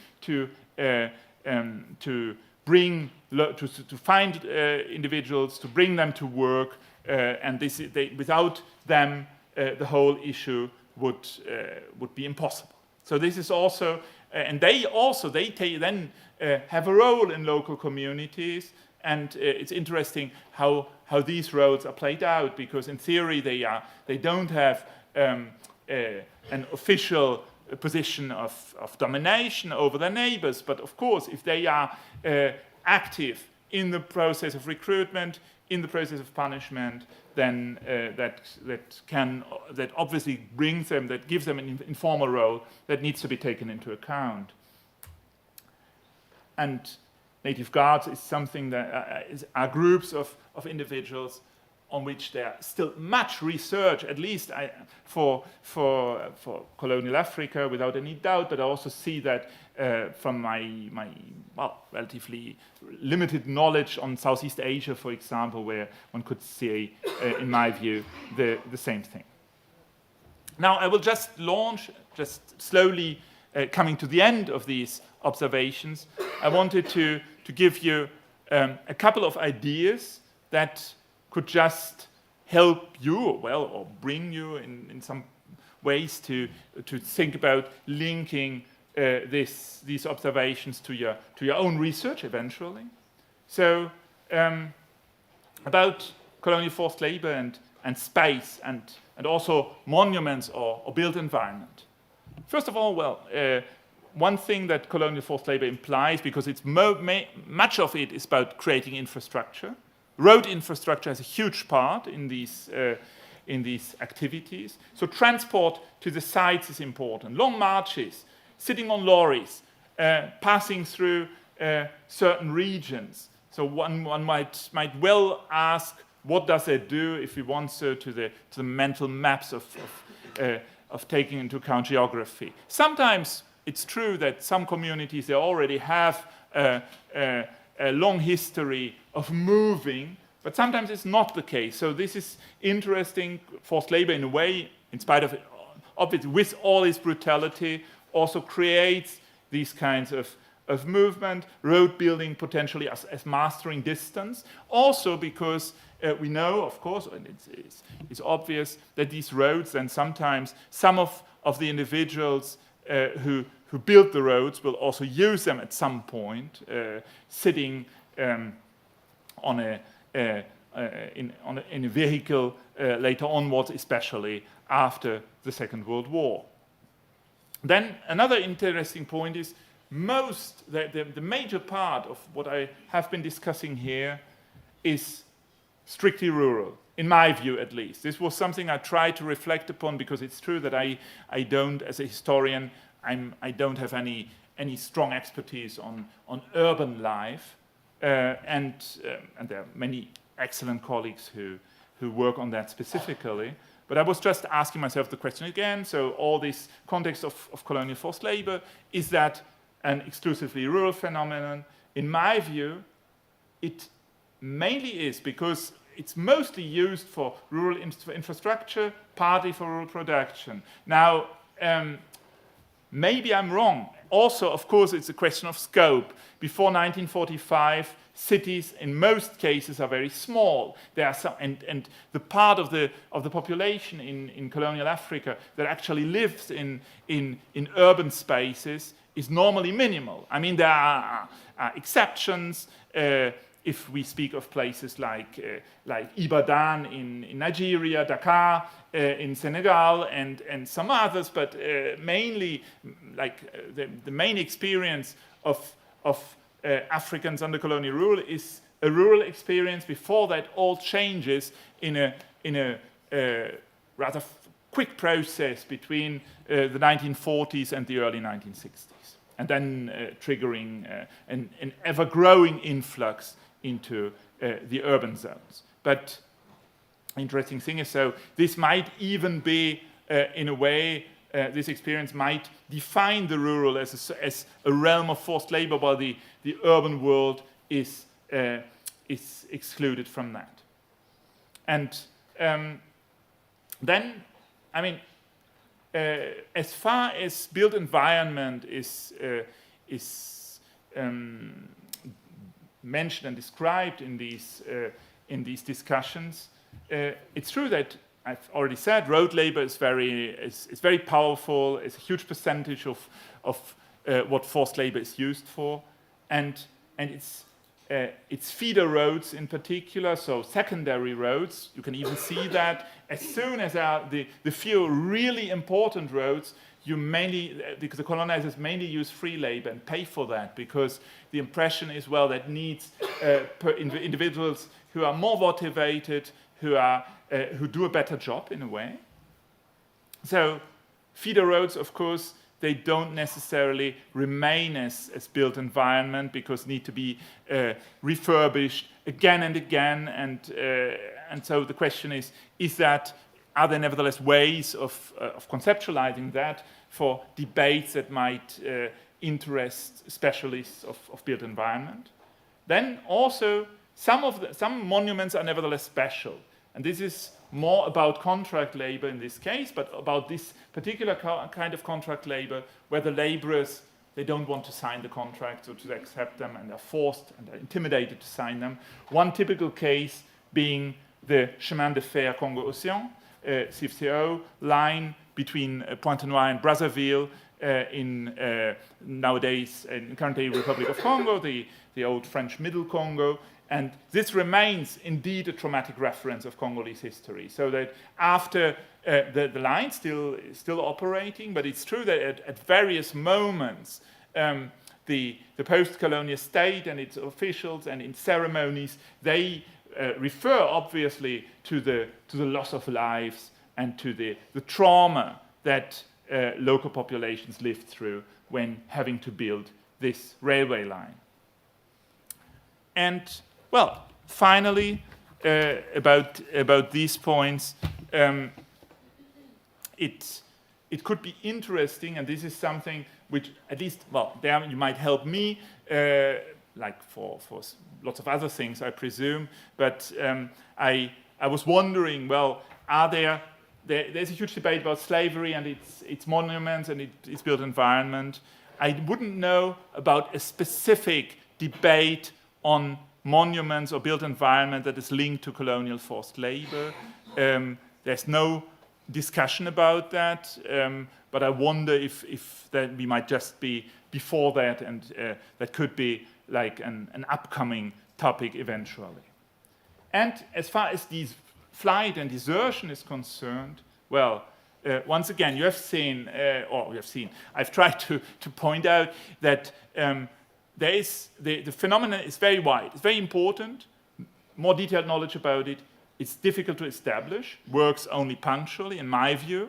find individuals, to bring them to work, and without them, the whole issue would be impossible. So this is also, and they then have a role in local communities, and it's interesting how these roles are played out, because in theory they don't have an official position of domination over their neighbors, but of course if they are active in the process of recruitment, in the process of punishment, then that obviously brings them, that gives them an informal role that needs to be taken into account. And native guards is something that are groups of individuals on which there are still much research, at least for colonial Africa, without any doubt, but I also see that from my relatively limited knowledge on Southeast Asia, for example, where one could see, in my view, the same thing. Now, I will just slowly coming to the end of these observations. I wanted to give you a couple of ideas that could just help you, or bring you in some ways to think about linking these observations to your own research eventually. So about colonial forced labor and space and also monuments or built environment. First of all, one thing that colonial forced labor implies, because it's much of it is about creating infrastructure. Road infrastructure has a huge part in these activities. So transport to the sites is important. Long marches, sitting on lorries, passing through certain regions. So one might well ask, what does it do if we want to the mental maps of taking into account geography? Sometimes it's true that some communities, they already have a long history of moving, but sometimes it's not the case. So this is interesting. Forced labor, in a way, in spite of it, with all its brutality, also creates these kinds of movement, road building potentially as mastering distance. Also because we know, of course, and it's obvious that these roads, and sometimes some of the individuals who build the roads will also use them at some point, sitting in a vehicle later onwards, especially after the Second World War. Then another interesting point is the major part of what I have been discussing here is strictly rural, in my view at least. This was something I tried to reflect upon, because it's true that I don't, as a historian, I don't have any strong expertise on urban life, and there are many excellent colleagues who work on that specifically. But I was just asking myself the question again, so all this context of colonial forced labor, is that an exclusively rural phenomenon? In my view, it mainly is, because it's mostly used for rural infrastructure, partly for rural production. Now, maybe I'm wrong. Also, of course, it's a question of scope. Before 1945, cities, in most cases, are very small. There are some, and the part of the population in colonial Africa that actually lives in urban spaces is normally minimal. I mean, there are exceptions. If we speak of places like Ibadan in Nigeria, Dakar in Senegal, and some others, but mainly, the main experience of Africans under colonial rule is a rural experience. Before that, all changes in a rather quick process between the 1940s and the early 1960s, and then triggering an ever-growing influx into the urban zones. But interesting thing is, so this might even be, in a way, this experience might define the rural as a realm of forced labor, while the urban world is excluded from that. And then, I mean, as far as built environment is mentioned and described in these discussions, it's true that I've already said road labor is very powerful. It's a huge percentage of what forced labor is used for, and it's feeder roads in particular, so secondary roads. You can even see that as soon as the few really important roads, because the colonizers mainly use free labor and pay for that, because the impression is, well, that needs individuals who are more motivated, who do a better job in a way. So feeder roads, of course, they don't necessarily remain as built environment, because need to be refurbished again and again, and so the question is are there nevertheless ways of conceptualizing that for debates that might interest specialists of built environment? Then also some monuments are nevertheless special, and this is more about contract labor in this case, but about this particular kind of contract labor where the laborers, they don't want to sign the contracts or to accept them, and are forced and are intimidated to sign them. One typical case being the Chemin de Fer Congo-Océan, CFCO line between Pointe-Noire and Brazzaville in nowadays in current-day Republic of Congo, the old French Middle Congo. And this remains indeed a traumatic reference of Congolese history. So that after the line still operating, but it's true that at various moments the post-colonial state and its officials and in ceremonies, they refer obviously to the loss of lives and to the trauma that local populations lived through when having to build this railway line. And well, finally, about these points, it could be interesting, and this is something which at least, well, there you might help me, like for lots of other things, I presume. But I was wondering, well, there's a huge debate about slavery and its monuments and its built environment. I wouldn't know about a specific debate on monuments or built environment that is linked to colonial forced labor. There's no discussion about that, but I wonder if that we might just be before that, and that could be like an upcoming topic eventually. And as far as these flight and desertion is concerned, well, once again, you have seen, I've tried to point out that the phenomenon is very wide. It's very important. More detailed knowledge about it. It's difficult to establish. Works only punctually, in my view.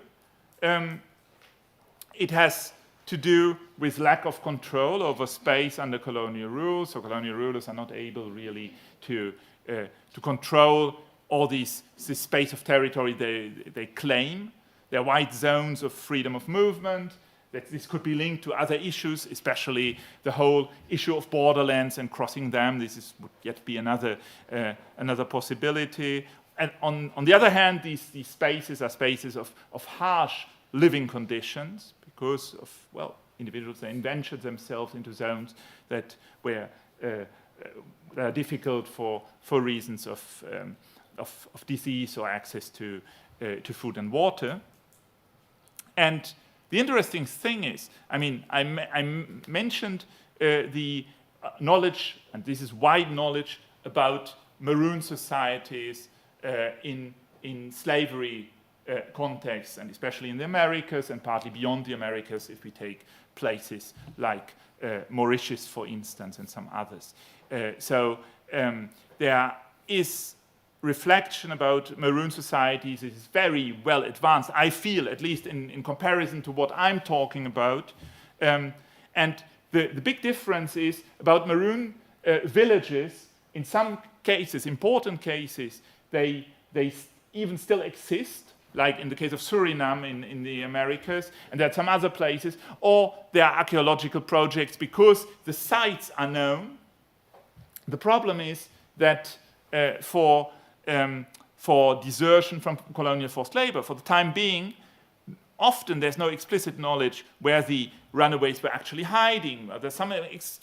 It has to do with lack of control over space under colonial rule. So colonial rulers are not able really to control all this space of territory they claim. There are wide zones of freedom of movement. That this could be linked to other issues, especially the whole issue of borderlands and crossing them. This would yet be another possibility. And on the other hand, these spaces are spaces of harsh living conditions because of, well, individuals, they invented themselves into zones that were difficult for reasons of disease or access to food and water. And the interesting thing is, I mean, I mentioned the knowledge, and this is wide knowledge, about maroon societies in slavery contexts, and especially in the Americas, and partly beyond the Americas, if we take places like Mauritius, for instance, and some others. So there is reflection about maroon societies is very well advanced, I feel, at least in comparison to what I'm talking about. And the big difference is about maroon villages. In some cases, important cases, they even still exist, like in the case of Suriname in the Americas, and there are some other places, or there are archaeological projects because the sites are known. The problem is that for desertion from colonial forced labor, for the time being, often there's no explicit knowledge where the runaways were actually hiding. There's some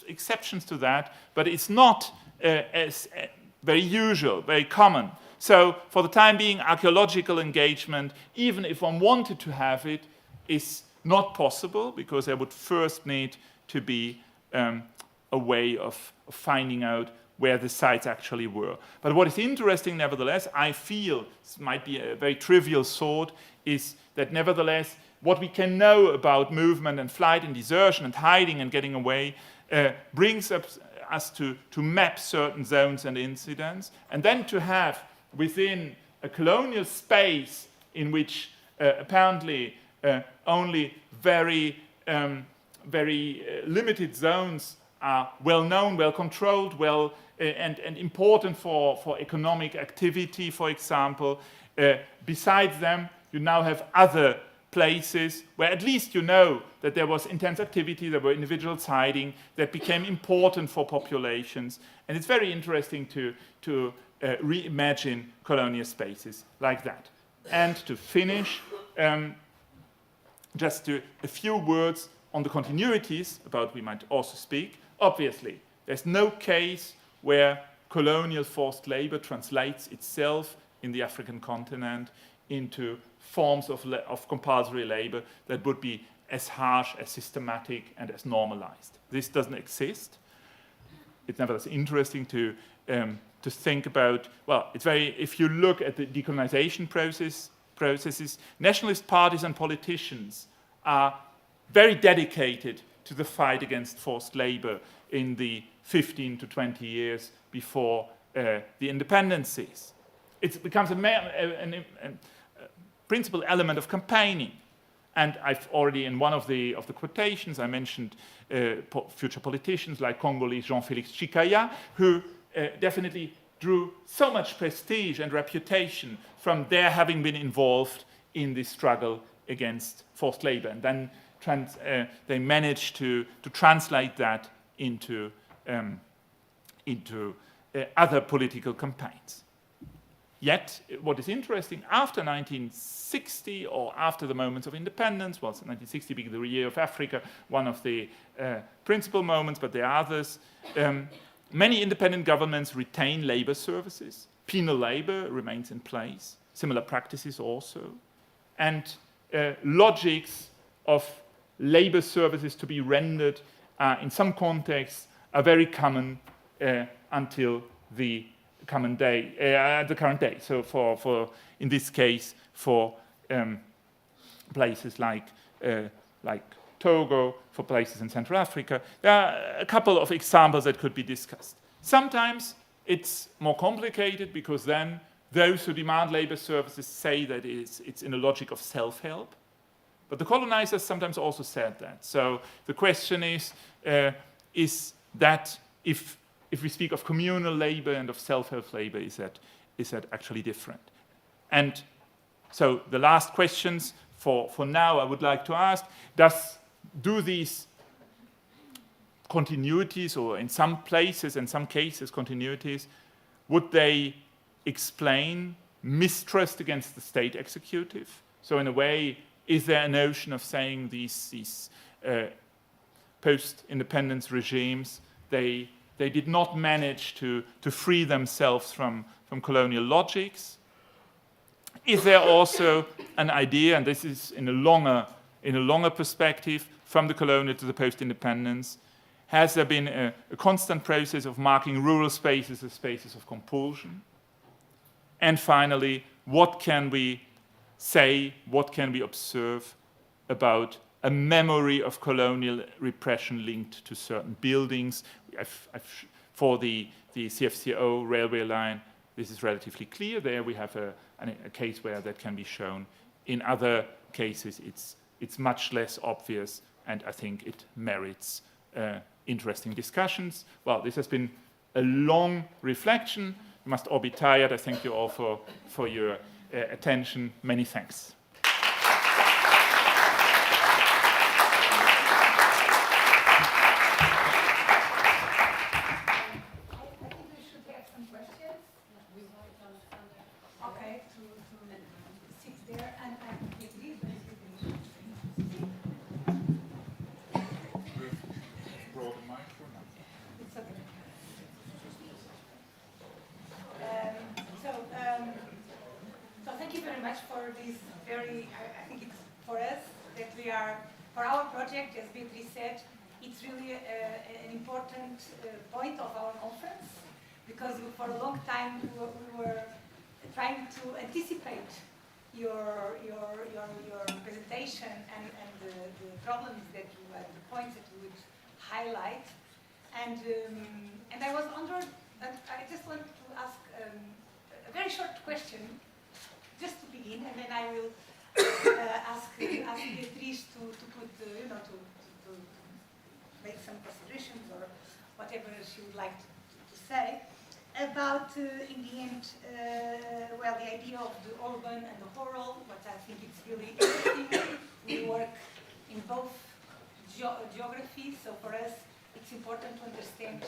exceptions to that, but it's not as very usual, very common. So for the time being, archaeological engagement, even if one wanted to have it, is not possible because there would first need to be a way of finding out where the sites actually were. But what is interesting, nevertheless, I feel, this might be a very trivial thought, is that nevertheless, what we can know about movement and flight and desertion and hiding and getting away brings us to map certain zones and incidents, and then to have within a colonial space in which apparently only very limited zones are well known, well controlled, and important for economic activity, for example. Besides them, you now have other places where at least you know that there was intense activity, there were individuals hiding, that became important for populations. And it's very interesting to reimagine colonial spaces like that. And to finish, just a few words on the continuities about we might also speak. Obviously, there's no case where colonial forced labor translates itself in the African continent into forms of compulsory labor that would be as harsh, as systematic, and as normalized. This doesn't exist. It's nevertheless interesting to think about, well, it's if you look at the decolonization processes, nationalist parties and politicians are very dedicated to the fight against forced labor in the 15 to 20 years before the independencies. It becomes a principal element of campaigning. And I've already, in one of the quotations, I mentioned future politicians like Congolese Jean-Félix Chikaya, who definitely drew so much prestige and reputation from their having been involved in this struggle against forced labor. And then they managed to translate that into other political campaigns. Yet, what is interesting, after 1960, or after the moments of independence, well, 1960 being the year of Africa, one of the principal moments, but there are others, many independent governments retain labor services. Penal labor remains in place, similar practices also, and logics of labor services to be rendered in some contexts are very common until the current day. So for in this case, for places like Togo, for places in Central Africa. There are a couple of examples that could be discussed. Sometimes it's more complicated because then those who demand labor services say that it's in a logic of self-help. But the colonizers sometimes also said that. So the question is that if we speak of communal labor and of self-help labor, is that actually different? And so the last questions for now I would like to ask, do these continuities, or in some places, in some cases continuities, would they explain mistrust against the state executive? So in a way, is there a notion of saying these post-independence regimes, they did not manage to free themselves from colonial logics? Is there also an idea, and this is in a longer perspective, from the colonial to the post-independence, has there been a constant process of marking rural spaces as spaces of compulsion? And finally, what can we say, what can we observe about a memory of colonial repression linked to certain buildings? For the CFCO railway line, this is relatively clear. There we have a case where that can be shown. In other cases, it's much less obvious, and I think it merits interesting discussions. Well, this has been a long reflection. You must all be tired. I thank you all for your attention. Many thanks. Point of our conference, because for a long time we were trying to anticipate your presentation and the problems that you had, the points that you would highlight, and I was wondering, I just want to ask a very short question, just to begin, and then I will ask Beatrice to put to make some considerations or whatever she would like to say, about, in the end, well, the idea of the urban and the rural, what I think it's really interesting. We work in both geographies, so for us it's important to understand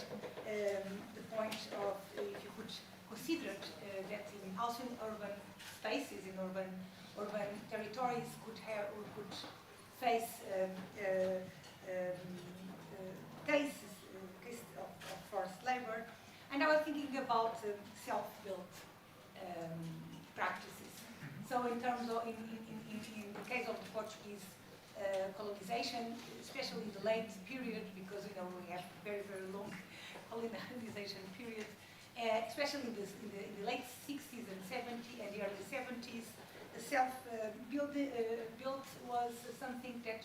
the point of, if you could consider that also in urban spaces, in urban territories could face cases of forced labor, and I was thinking about self-built practices. So in terms of, in the case of the Portuguese colonization, especially the late period, because we have very long colonization period, especially in the late 60s and 70s and the early 70s, the self-built was something that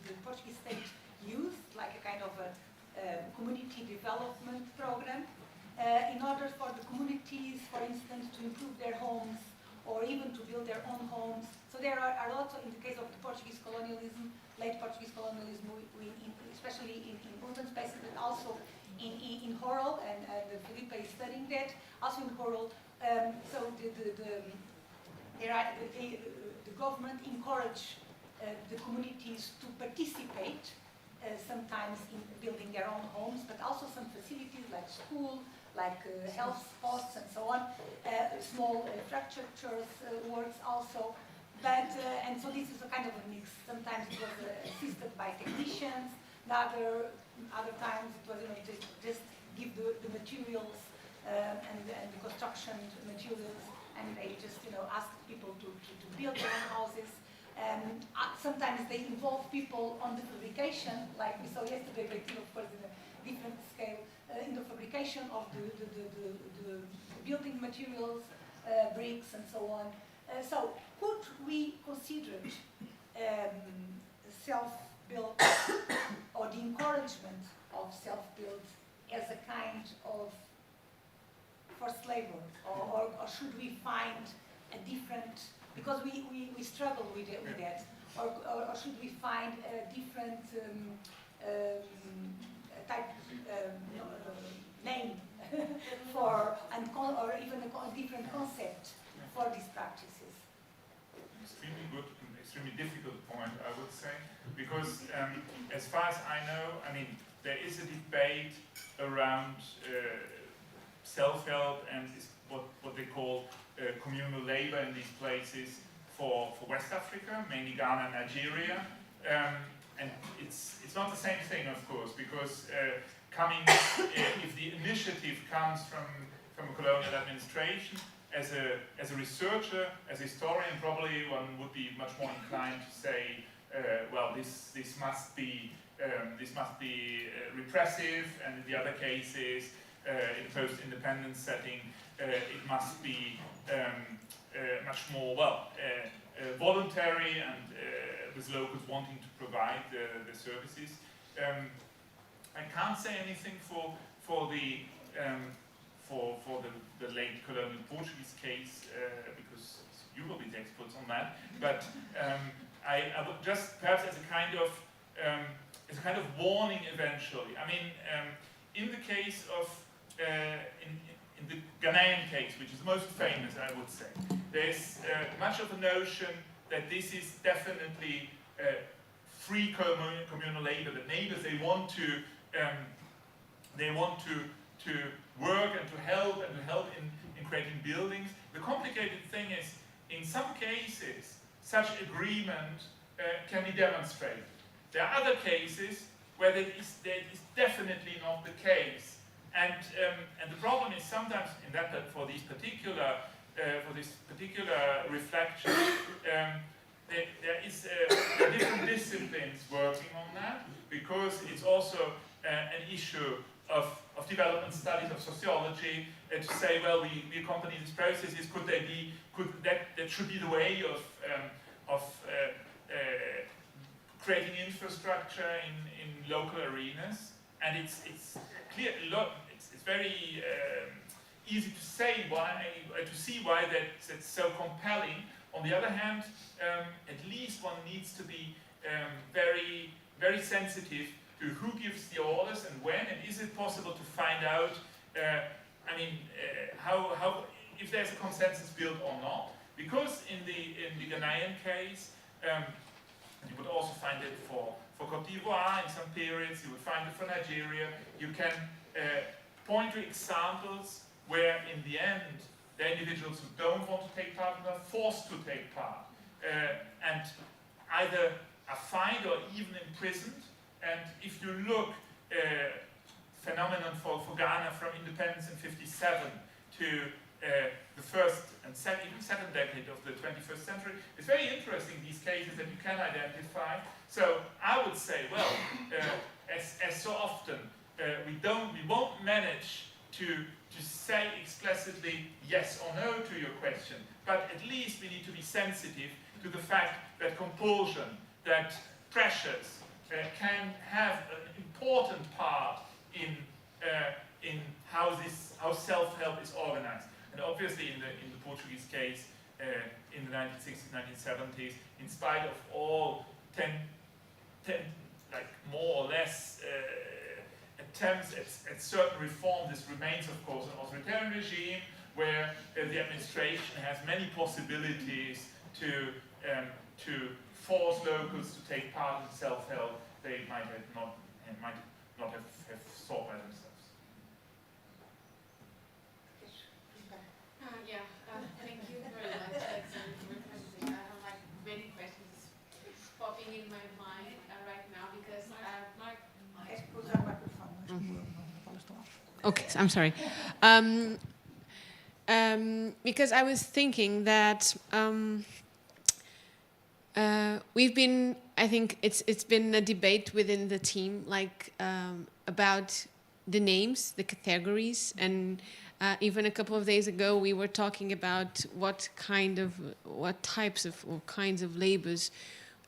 the Portuguese state used, like a kind of a community development program, in order for the communities, for instance, to improve their homes or even to build their own homes. So there are lots of, in the case of the Portuguese colonialism, late Portuguese colonialism, especially in urban spaces, but also in rural, and Felipe is studying that, also in rural. So the government encouraged the communities to participate, sometimes in building their own homes, but also some facilities like school, like health posts and so on, small infrastructure works also. But, and so this is a kind of a mix. Sometimes it was assisted by technicians, other times it was just give the materials and the construction materials, and they just ask people to build their own houses. Sometimes they involve people on the fabrication, like we saw yesterday, but of course in a different scale, in the fabrication of the building materials, bricks and so on. So could we consider self-built or the encouragement of self-built as a kind of forced labor, or should we find a different, because we struggle with that, or should we find a different type name for, or even a different concept for these practices? Extremely good and extremely difficult point, I would say, because as far as I know, I mean, there is a debate around self-help and what they call communal labor in these places for West Africa, mainly Ghana and Nigeria. And it's not the same thing, of course, because if the initiative comes from a colonial administration, as a researcher, as a historian, probably one would be much more inclined to say, well, this must be repressive, and in the other cases, in a post-independence setting, it must be much more voluntary and with locals wanting to provide the services. I can't say anything for the late colonial Portuguese case because you will be the experts on that. But I would just perhaps as a kind of warning eventually. I mean, in the case of in the Ghanaian case, which is the most famous, I would say, there's much of a notion that this is definitely free communal labor. The neighbors, they want to work and to help in creating buildings. The complicated thing is, in some cases, such agreement can be demonstrated. There are other cases where that is definitely not the case, and the problem is sometimes in that for this particular reflection, there are different disciplines working on that, because it's also an issue of development studies, of sociology, to say, well, we accompany these processes. That should be the way of creating infrastructure in local arenas, and it's clear. It's very easy to say to see why that's so compelling. On the other hand, at least one needs to be very, very sensitive to who gives the orders and when, and is it possible to find out, how if there's a consensus built or not? Because in the Ghanaian case, you would also find it for Côte d'Ivoire in some periods. You would find it for Nigeria. You can point to examples where, in the end, the individuals who don't want to take part are forced to take part, and either are fined or even imprisoned. And if you look phenomenon for Ghana from independence in '57 to the first and second decade of the 21st century, it's very interesting, these cases that you can identify. So I would say, well, as so often, we won't manage to say explicitly yes or no to your question, but at least we need to be sensitive to the fact that compulsion, that pressures can have an important part in how self-help is organized. And obviously in the Portuguese case, in the 1960s, 1970s, in spite of all 10 like more or less attempts at certain reform, this remains, of course, an authoritarian regime where the administration has many possibilities to force locals to take part in self-help they might not have thought by themselves. Thank you very much, Alexander, for your presentation. I have like many questions popping in my mind right now because Okay, I'm sorry. Because I was thinking that I think it's been a debate within the team, like about the names, the categories, and even a couple of days ago we were talking about what types of or kinds of labors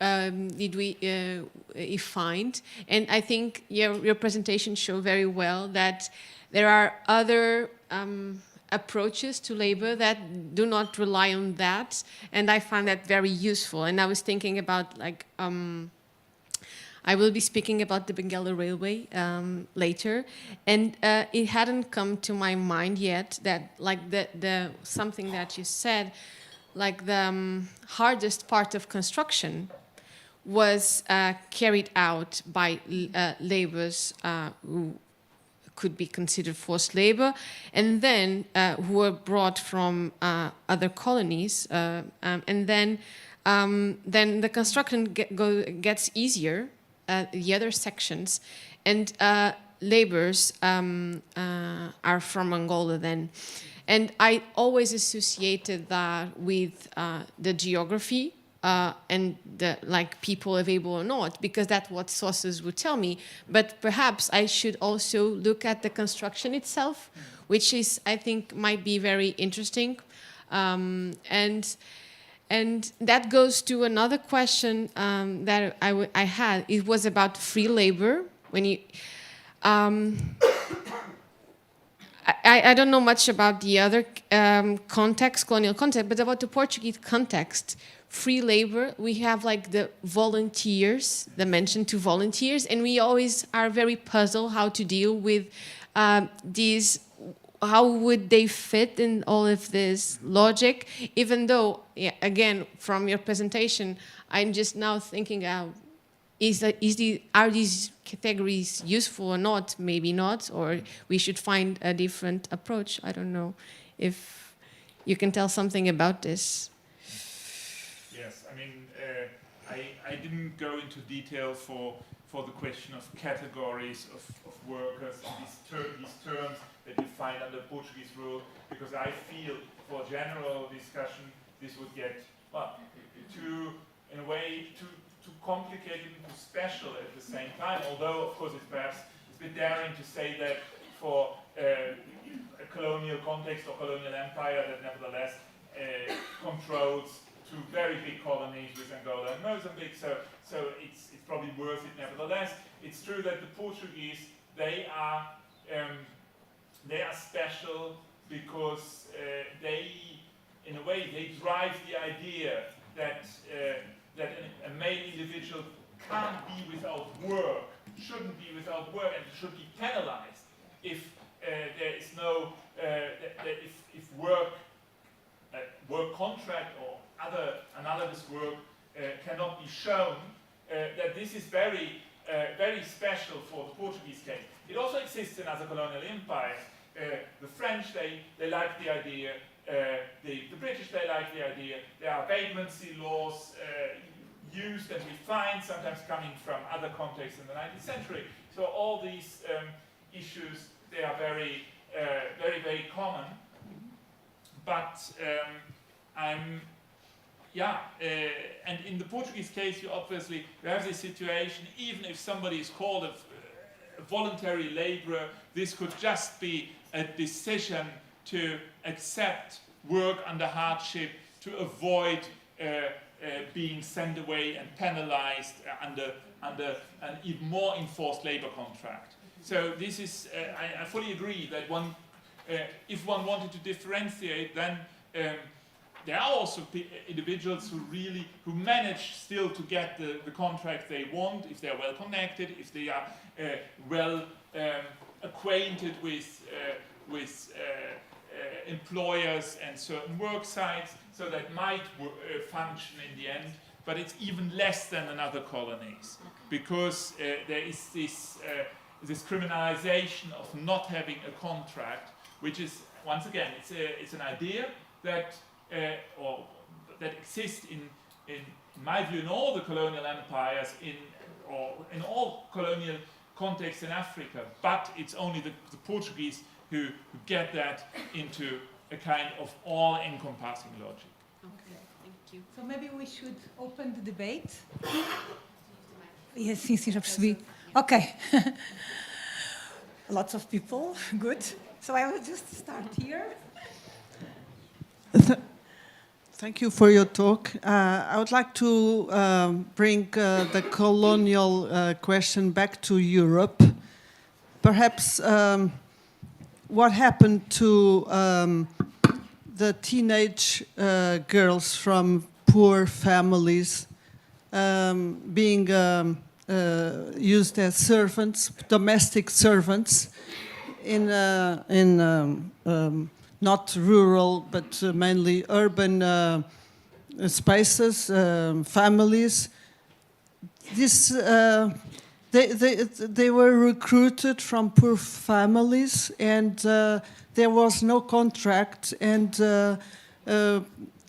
did we find? And I think your presentation showed very well that there are other approaches to labor that do not rely on that, and I find that very useful. And I was thinking about like I will be speaking about the Bengali Railway later, and it hadn't come to my mind yet that like the something that you said, like the hardest part of construction was carried out by laborers who could be considered forced labor, and then who were brought from other colonies, and then the construction gets easier, the other sections, and laborers are from Angola then. And I always associated that with the geography and the like people available or not, because that's what sources would tell me. But perhaps I should also look at the construction itself, which is, I think, might be very interesting. And that goes to another question that I had. It was about free labor. When you, I don't know much about the other context, colonial context, but about the Portuguese context, free labor, we have like the volunteers, the mention to volunteers, and we always are very puzzled how to deal with these. How would they fit in all of this logic? Even though, yeah, again, from your presentation, I'm just now thinking, are these categories useful or not? Maybe not, or we should find a different approach. I don't know if you can tell something about this. Yes, I mean, I didn't go into detail for the question of categories of workers and these terms that you find under Portuguese rule, because I feel for general discussion this would get, well, in a way too complicated and too special at the same time, although of course it's a bit daring to say that for a colonial context or colonial empire that nevertheless controls two very big colonies with Angola and Mozambique, so it's probably worth it nevertheless. It's true that the Portuguese, they are special because they, in a way, they drive the idea that a male individual can't be without work, shouldn't be without work, and should be penalized if there is no, if work contract or other analogous work cannot be shown, that this is very special for the Portuguese case. It also exists in other colonial empires. The French, they like the idea. The British, they like the idea. There are vagrancy laws used and refined, sometimes coming from other contexts in the 19th century. So all these issues, they are very common. But and in the Portuguese case, you have this situation, even if somebody is called a voluntary laborer, this could just be a decision to accept work under hardship to avoid being sent away and penalized under an even more enforced labor contract. So this is, I fully agree that if one wanted to differentiate, then there are also individuals who manage still to get the contract they want, if they are well connected, if they are well acquainted with employers and certain work sites, so that might function in the end. But it's even less than in other colonies, because there is this criminalization of not having a contract, which is, once again, it's an idea that that exists in my view in all the colonial empires or in all colonial contexts in Africa, but it's only the Portuguese who get that into a kind of all-encompassing logic. Okay, thank you. So maybe we should open the debate. Yes, sim, já percebi. Okay. Lots of people, good. So I will just start here. Thank you for your talk. I would like to bring the colonial question back to Europe. Perhaps what happened to the teenage girls from poor families being used as servants, domestic servants, in not rural but mainly urban spaces, families. This they were recruited from poor families, and there was no contract, and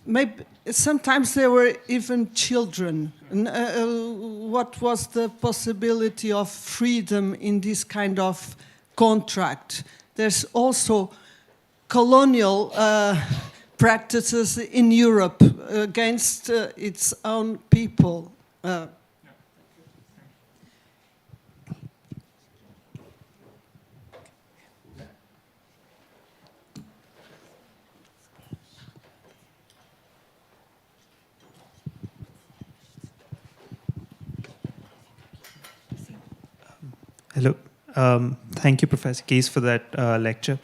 maybe sometimes there were even children. What was the possibility of freedom in this kind of contract? There's also colonial practices in Europe against its own people. Hello. Thank you, Professor Keese, for that lecture.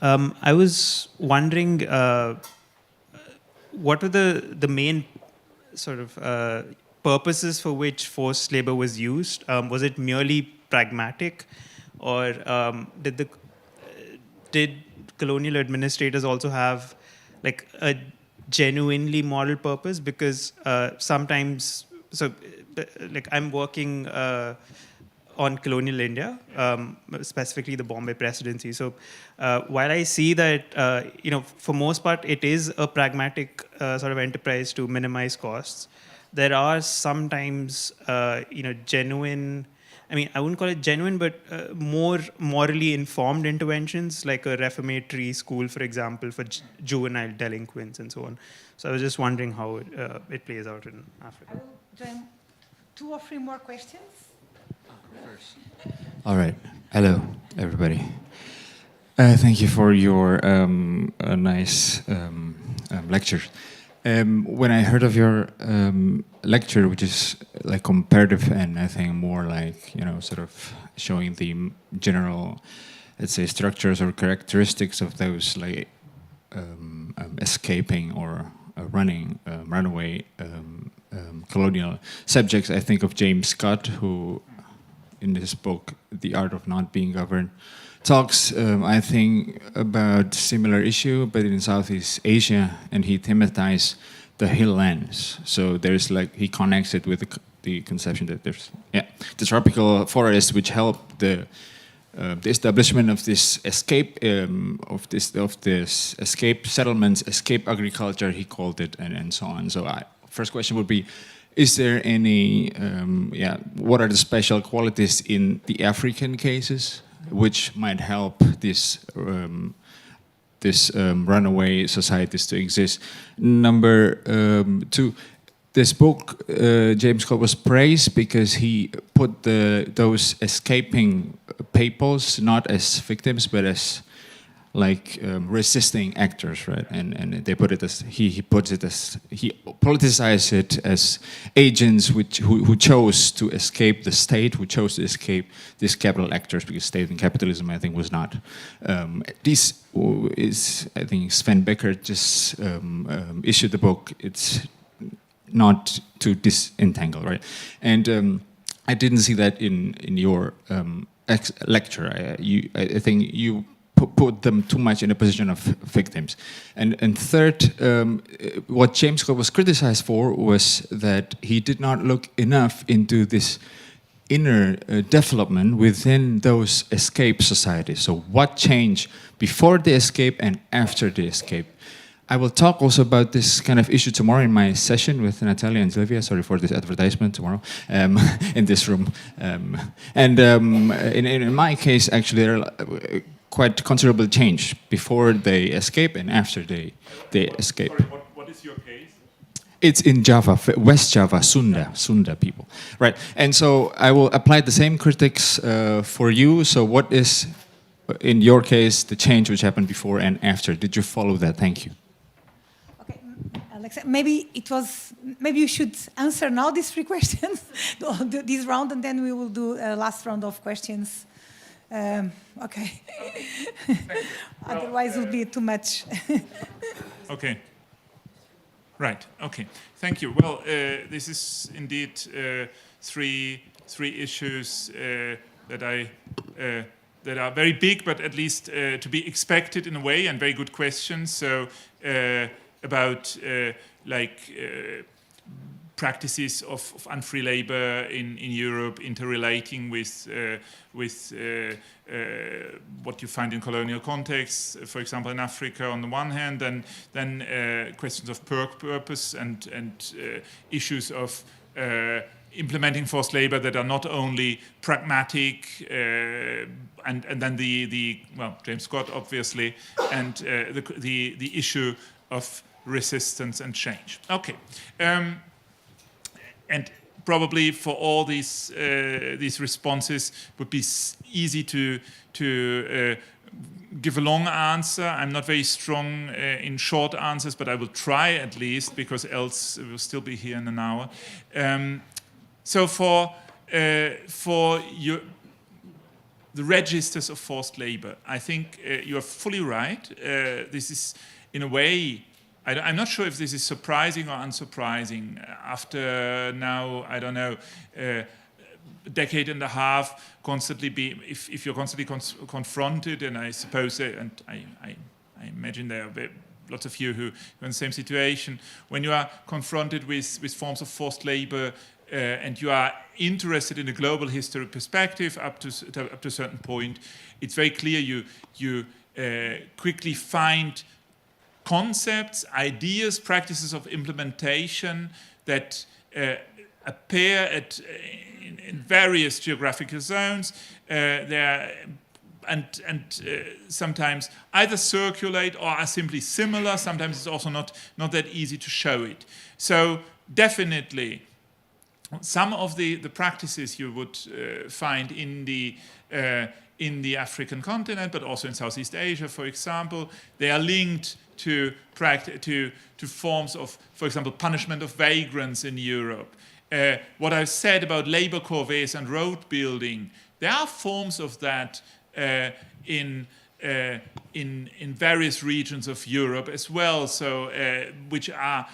I was wondering, what were the main sort of purposes for which forced labor was used? Was it merely pragmatic, or did colonial administrators also have like a genuinely moral purpose? Because sometimes, like I'm working on colonial India, specifically the Bombay Presidency. So while I see that, for most part, it is a pragmatic sort of enterprise to minimize costs, there are sometimes, genuine, I mean, I wouldn't call it genuine, but more morally informed interventions, like a reformatory school, for example, for juvenile delinquents and so on. So I was just wondering how it plays out in Africa. I will join 2 or 3 more questions. All right. Hello, everybody. Thank you for your nice lecture. When I heard of your lecture, which is like comparative and I think more like, sort of showing the general, let's say, structures or characteristics of those like escaping or runaway colonial subjects, I think of James Scott, who in this book, The Art of Not Being Governed, talks, I think, about similar issue, but in Southeast Asia, and he thematized the hill lands. So there's like, he connects it with the conception that there's, the tropical forests which help the establishment of this escape, of this escape settlements, escape agriculture, he called it, and so on. So first question would be, is there any, what are the special qualities in the African cases which might help this runaway societies to exist? Number 2, this book, James Scott was praised because he put those escaping peoples not as victims but as like resisting actors, right? And they put it as he politicized it as agents who chose to escape the state, who chose to escape these capital actors, because state and capitalism, I think, was not. This is, I think, Sven Becker just issued the book. It's not to disentangle, right? And I didn't see that in your lecture. I think you put them too much in a position of victims. And third, what James Scott was criticized for was that he did not look enough into this inner development within those escape societies. So what changed before the escape and after the escape? I will talk also about this kind of issue tomorrow in my session with Natalia and Sylvia. Sorry for this advertisement tomorrow in this room. In my case, actually, there are quite considerable change before they escape and after they escape. Sorry, what is your case? It's in Java, West Java, Sunda people, right? And so I will apply the same critics for you. So what is, in your case, the change which happened before and after? Did you follow that? Thank you. Okay, maybe you should answer now these 3 questions, this round, and then we will do a last round of questions. Okay. Otherwise, it will be too much. Okay. Right. Okay. Thank you. Well, this is indeed 3 issues that are very big, but at least to be expected in a way, and very good questions. So about practices of unfree labor in Europe interrelating with what you find in colonial contexts, for example, in Africa on the one hand, and then questions of purpose and issues of implementing forced labor that are not only pragmatic, and then James Scott obviously, and the issue of resistance and change. Okay. And probably for all these responses would be easy to give a long answer. I'm not very strong in short answers, but I will try at least, because else we'll still be here in an hour. So for the registers of forced labor, I think you are fully right. This is, in a way, I'm not sure if this is surprising or unsurprising. After now, I don't know, a decade and a half, if you're constantly confronted, and I suppose, and I imagine there are lots of you who are in the same situation, when you are confronted with forms of forced labor, and you are interested in a global history perspective up to a certain point, it's very clear you quickly find concepts, ideas, practices of implementation that appear in various geographical zones. Sometimes either circulate or are simply similar. Sometimes it's also not that easy to show it. So definitely, some of the practices you would find in the African continent, but also in Southeast Asia, for example, they are linked to forms of, for example, punishment of vagrants in Europe. What I've said about labor corvées and road building, there are forms of that in various regions of Europe as well, so which are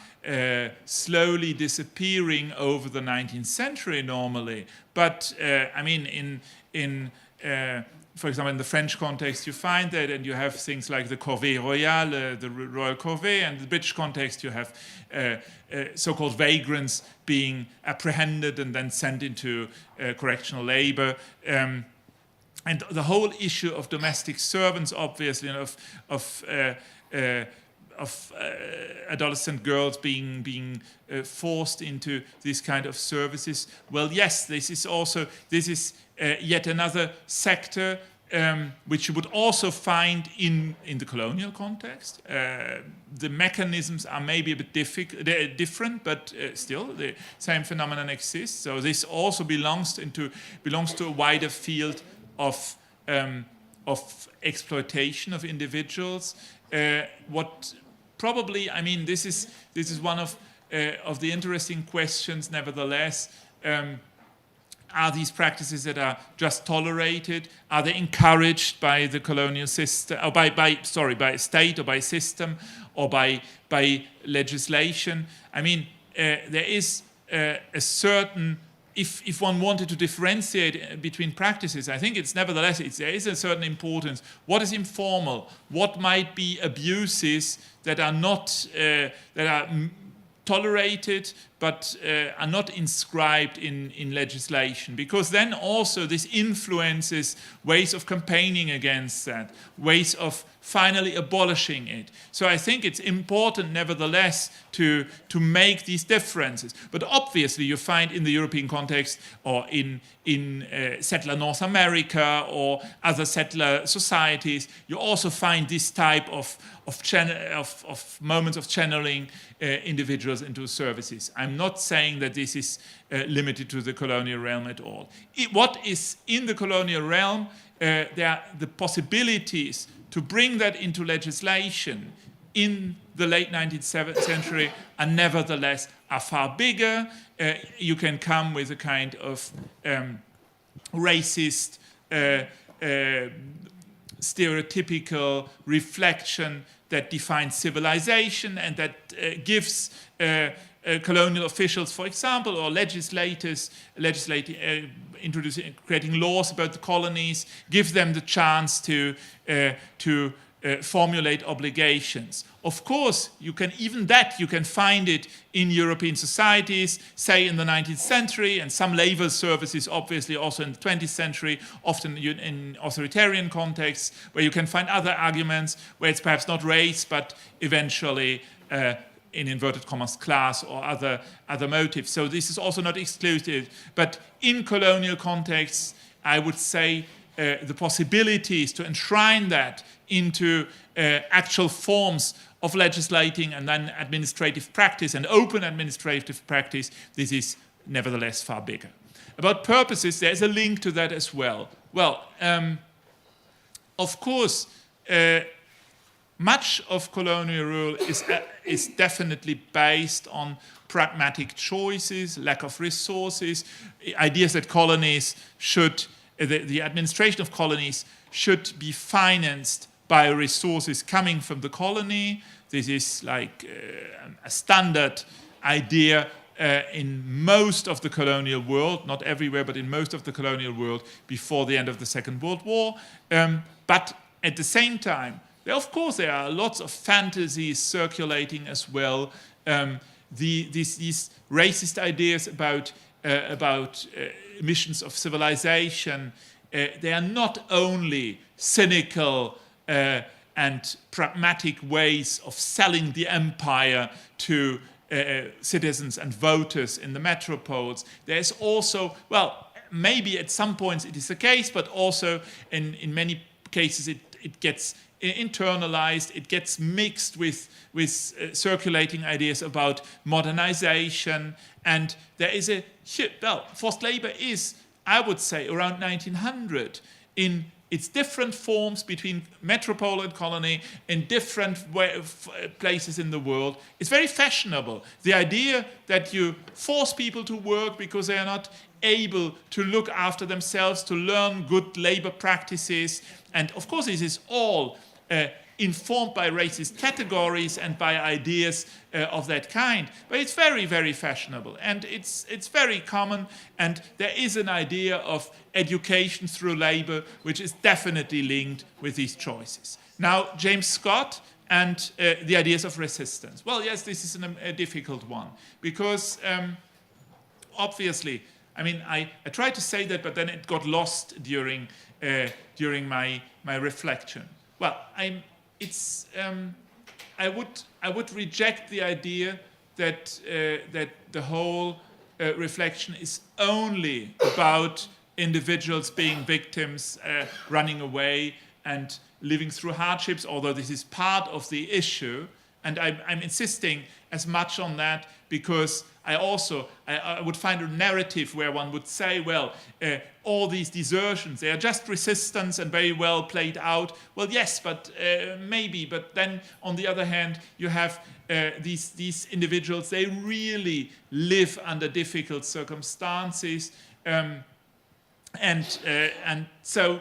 slowly disappearing over the 19th century normally. But I mean, for example, in the French context, you find that, and you have things like the corvée royale, the royal corvée, and in the British context, you have so-called vagrants being apprehended and then sent into correctional labor. And the whole issue of domestic servants, obviously, and of adolescent girls being forced into this kind of services. Well, yes, this is yet another sector which you would also find in the colonial context. The mechanisms are maybe a bit different, but still the same phenomenon exists. So this also belongs to a wider field of exploitation of individuals. What probably, I mean, this is one of the interesting questions. Nevertheless, are these practices that are just tolerated? Are they encouraged by the colonial system, or by state, or by system, or by legislation? I mean, there is a certain. If one wanted to differentiate between practices, I think it's nevertheless there is a certain importance. What is informal? What might be abuses that are not that are tolerated but are not inscribed in legislation? Because then also this influences ways of campaigning against that, ways of finally abolishing it. So I think it's important, nevertheless, to make these differences. But obviously, you find in the European context, or in settler North America or other settler societies, you also find this type of moments of channeling individuals into services. I'm not saying that this is limited to the colonial realm at all. What is in the colonial realm, there are the possibilities to bring that into legislation in the late 19th century are nevertheless far bigger. You can come with a kind of racist, stereotypical reflection that defines civilization and that gives colonial officials, for example, or legislators, creating laws about the colonies, gives them the chance to formulate obligations. Of course, you can find it in European societies, say in the 19th century, and some labor services, obviously, also in the 20th century, often in authoritarian contexts, where you can find other arguments, where it's perhaps not race, but eventually, in inverted commas, class or other motives. So this is also not exclusive. But in colonial contexts, I would say the possibilities to enshrine that into actual forms of legislating and then administrative practice and open administrative practice, this is nevertheless far bigger. About purposes, there's a link to that as well. Well, of course, much of colonial rule is definitely based on pragmatic choices, lack of resources, ideas that colonies should, the administration of colonies should be financed by resources coming from the colony. This is like a standard idea in most of the colonial world, not everywhere, but in most of the colonial world before the end of the Second World War. But at the same time, of course, there are lots of fantasies circulating as well. These racist ideas about missions of civilization, they are not only cynical and pragmatic ways of selling the empire to citizens and voters in the metropoles. There's also, well, maybe at some points it is the case, but also in many cases it gets internalized, it gets mixed with circulating ideas about modernization, and there is forced labor is, I would say, around 1900 in its different forms between metropole and colony in different places in the world. It's very fashionable. The idea that you force people to work because they are not able to look after themselves, to learn good labor practices, and of course this is all informed by racist categories and by ideas of that kind. But it's very, very fashionable, and it's very common, and there is an idea of education through labor which is definitely linked with these choices. Now, James Scott and the ideas of resistance. Well, yes, this is a difficult one, because obviously, I mean, I tried to say that, but then it got lost during my reflection. Well, I would reject the idea that the whole reflection is only about individuals being victims, running away and living through hardships, although this is part of the issue. And I'm insisting as much on that because I would find a narrative where one would say, well, all these desertions, they are just resistance and very well played out. Well, yes, but maybe. But then, on the other hand, you have these individuals, they really live under difficult circumstances. And so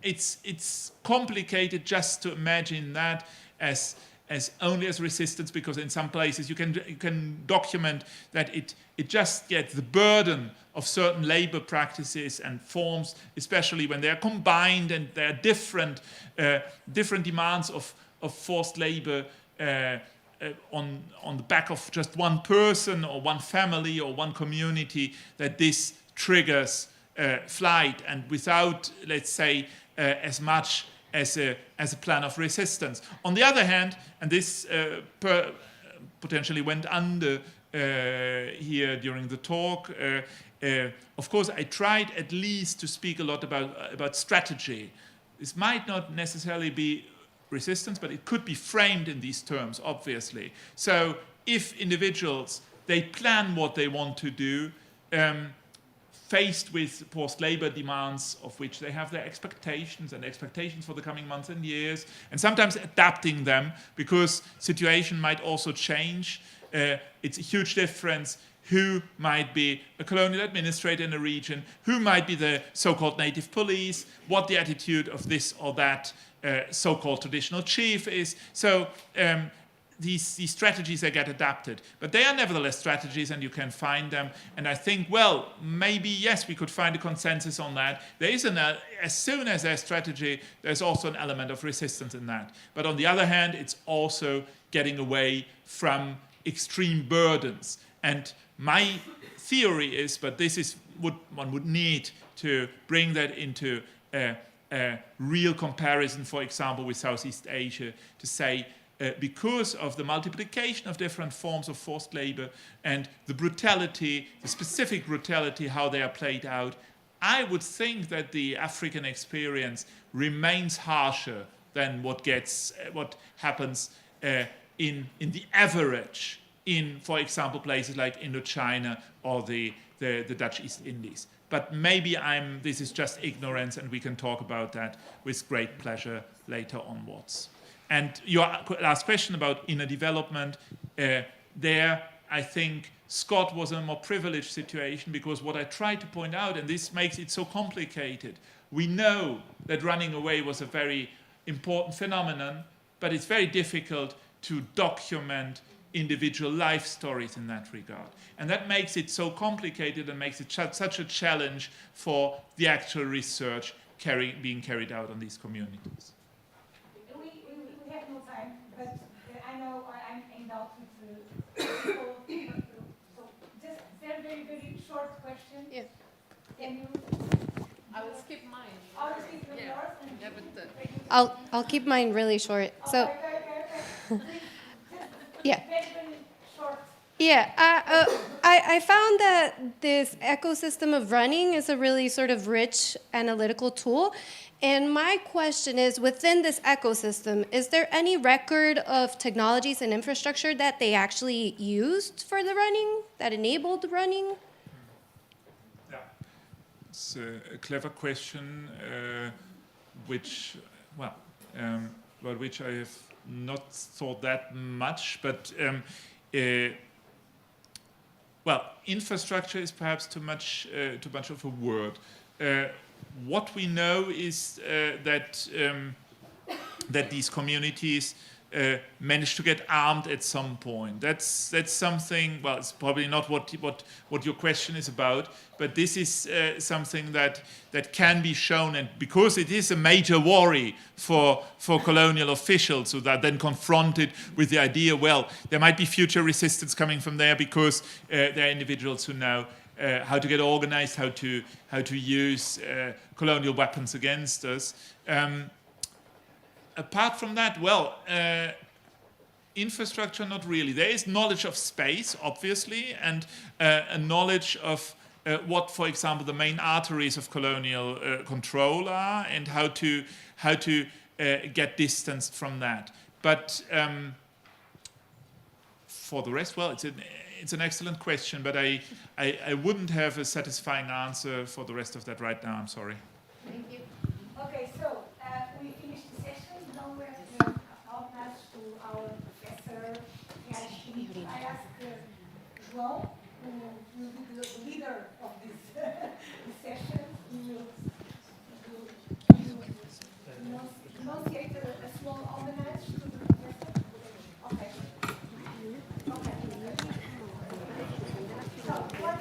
it's complicated just to imagine that as only as resistance, because in some places you can document that it just gets the burden of certain labor practices and forms, especially when they are combined and there are different demands of forced labor on the back of just one person or one family or one community, that this triggers flight, and without, let's say, as much as a plan of resistance. On the other hand, and this potentially went under here during the talk, of course I tried at least to speak a lot about strategy. This might not necessarily be resistance, but it could be framed in these terms, obviously. So if individuals, they plan what they want to do, faced with post-labor demands of which they have their expectations and expectations for the coming months and years, and sometimes adapting them because situation might also change. It's a huge difference who might be a colonial administrator in a region, who might be the so-called native police, what the attitude of this or that so-called traditional chief is. So these strategies, they get adapted. But they are nevertheless strategies, and you can find them. And I think, well, maybe, yes, we could find a consensus on that. There is as soon as there's strategy, there's also an element of resistance in that. But on the other hand, it's also getting away from extreme burdens. And my theory is, but this is what one would need to bring that into a real comparison, for example, with Southeast Asia, to say, because of the multiplication of different forms of forced labor and the brutality, the specific brutality, how they are played out, I would think that the African experience remains harsher than what happens in the average in, for example, places like Indochina or the Dutch East Indies. But maybe this is just ignorance, and we can talk about that with great pleasure later onwards. And your last question about inner development, there I think Scott was in a more privileged situation, because what I tried to point out, and this makes it so complicated, we know that running away was a very important phenomenon, but it's very difficult to document individual life stories in that regard. And that makes it so complicated and makes it such a challenge for the actual research being carried out on these communities. We have no time, but I know I'm in doubt with people. So just very, very, very short question. Yeah. Can you? I will skip mine. I'll skip yours. And Yeah, but I'll keep mine really short. So Okay. yeah. Very, very short. Yeah, I found that this ecosystem of running is a really sort of rich analytical tool. And my question is, within this ecosystem, is there any record of technologies and infrastructure that they actually used for the running, that enabled running? Yeah. It's a clever question, which I have not thought that much, but infrastructure is perhaps too much of a word. What we know is that these communities managed to get armed at some point. That's something. Well, it's probably not what your question is about, but this is something that can be shown, and because it is a major worry for colonial officials who are then confronted with the idea, well, there might be future resistance coming from there because there are individuals who know how to get organized, how to use colonial weapons against us. Apart from that, infrastructure, not really. There is knowledge of space, obviously, and a knowledge of what, for example, the main arteries of colonial control are, and how to get distanced from that. But for the rest, well, it's an excellent question, but I wouldn't have a satisfying answer for the rest of that right now. I'm sorry. thank you. Okay, so we finished the session. Now we have to acknowledge to our professor. I asked João, who will be the leader of this session, who will enunciate a small homage to the professor. Okay. So, what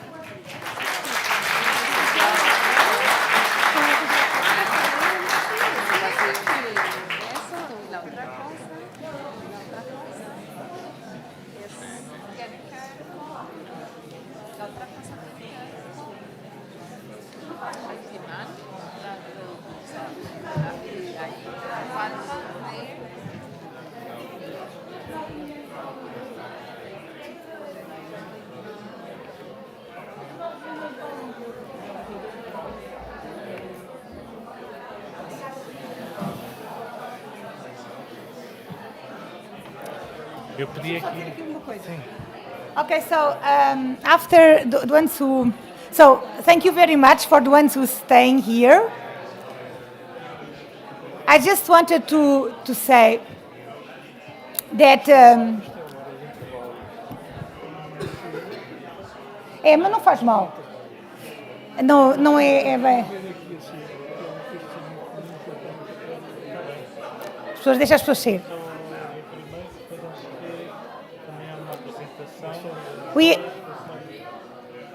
Eu pedi aqui. Okay, so after the ones who, so thank you very much for the ones who are staying here. I just wanted to say that mas não faz mal. Não é bem. Deixa as pessoas sair.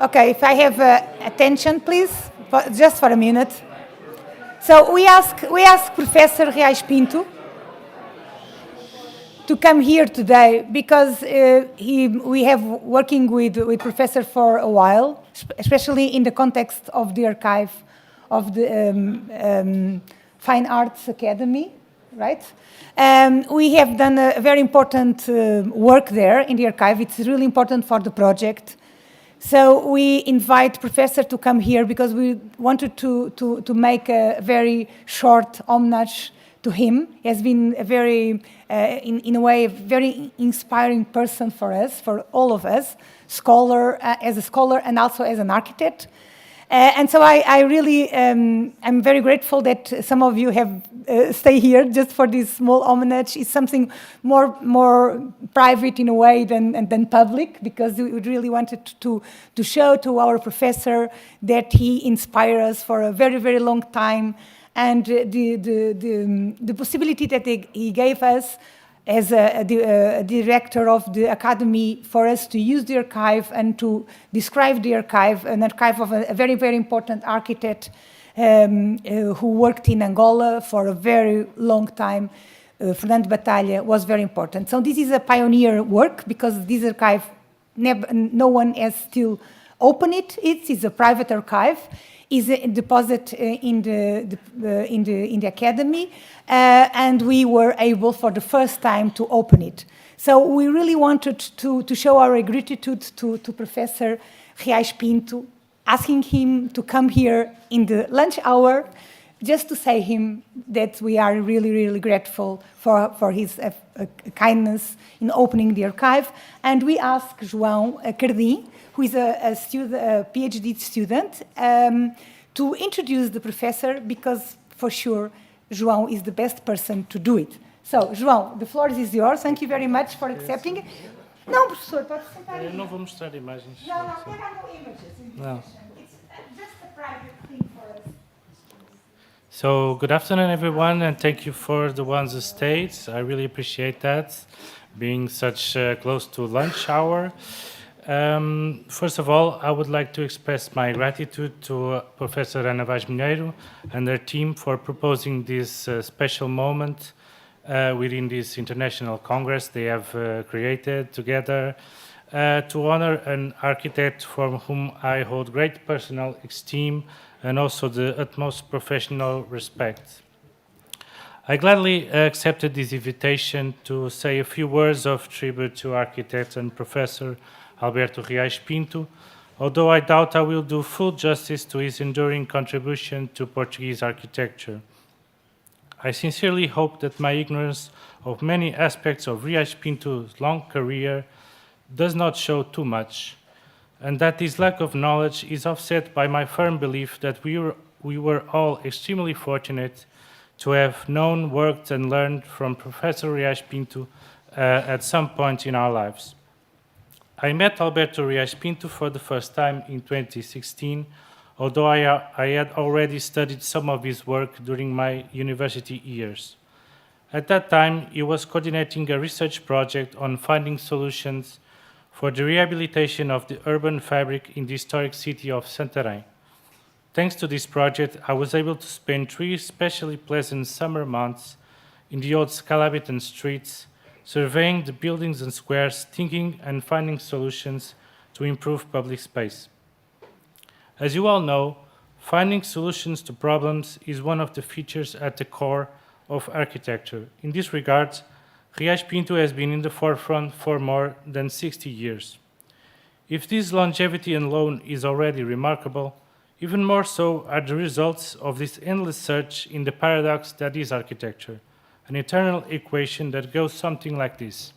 Okay, if I have attention, please, just for a minute. So we ask Professor Reis Pinto to come here today because we have working with Professor for a while, especially in the context of the archive of the Fine Arts Academy, right? We have done a very important work there in the archive. It's really important for the project. So we invite Professor to come here because we wanted to make a very short homage to him. He has been a very, in a way, a very inspiring person for us, for all of us, as a scholar and also as an architect. And so I really, I'm very grateful that some of you have stay here just for this small homage. It's something more private in a way than public, because we really wanted to show to our professor that he inspired us for a very, very long time, and the possibility that he gave us as a director of the academy for us to use the archive and to describe the archive, an archive of a very, very important architect who worked in Angola for a very long time. Fernando Batalha was very important. So this is a pioneer work because this archive, no one has still opened it. It is a private archive. Is a deposit in the academy, and we were able for the first time to open it. So we really wanted to show our gratitude to Professor Reis Pinto, asking him to come here in the lunch hour, just to say him that we are really, really grateful for his kindness in opening the archive. And we ask João Cardim, who is a PhD student, to introduce the professor, because for sure João is the best person to do it. So, João, the floor is yours. Thank you very much for accepting. Não, professor, pode sentar aí. Eu não vou mostrar imagens. Não, there are no images in this session. It's just a private thing for us. So, good afternoon, everyone, and thank you for the ones who stayed. I really appreciate that, being such close to lunch hour. First of all, I would like to express my gratitude to Professor Ana Vaz Milheiro and their team for proposing this special moment within this international congress they have created together to honor an architect from whom I hold great personal esteem and also the utmost professional respect. I gladly accepted this invitation to say a few words of tribute to architect and Professor Alberto Reis Pinto, although I doubt I will do full justice to his enduring contribution to Portuguese architecture. I sincerely hope that my ignorance of many aspects of Reis Pinto's long career does not show too much, and that this lack of knowledge is offset by my firm belief that we were all extremely fortunate to have known, worked, and learned from Professor Reis Pinto at some point in our lives. I met Alberto Reis Pinto for the first time in 2016, although I had already studied some of his work during my university years. At that time, he was coordinating a research project on finding solutions for the rehabilitation of the urban fabric in the historic city of Santarém. Thanks to this project, I was able to spend 3 especially pleasant summer months in the old Scalabitan streets, surveying the buildings and squares, thinking and finding solutions to improve public space. As you all know, finding solutions to problems is one of the features at the core of architecture. In this regard, Reis Pinto has been in the forefront for more than 60 years. If this longevity alone is already remarkable, even more so are the results of this endless search in the paradox that is architecture, an eternal equation that goes something like this.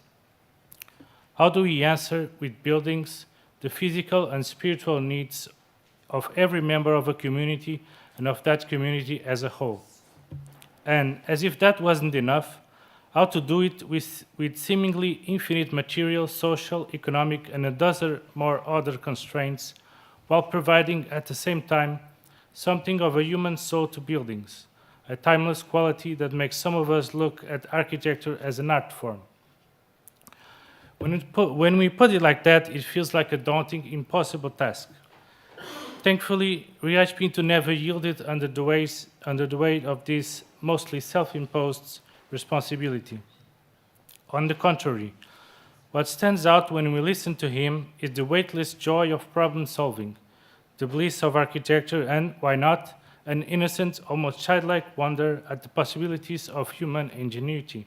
How do we answer with buildings the physical and spiritual needs of every member of a community and of that community as a whole. And as if that wasn't enough, how to do it with seemingly infinite material, social, economic, and a dozen more other constraints, while providing at the same time something of a human soul to buildings, a timeless quality that makes some of us look at architecture as an art form. When we put it like that, it feels like a daunting, impossible task. Thankfully, Riacho Pinto never yielded under the weight of this mostly self-imposed responsibility. On the contrary, what stands out when we listen to him is the weightless joy of problem solving, the bliss of architecture, and, why not, an innocent, almost childlike wonder at the possibilities of human ingenuity.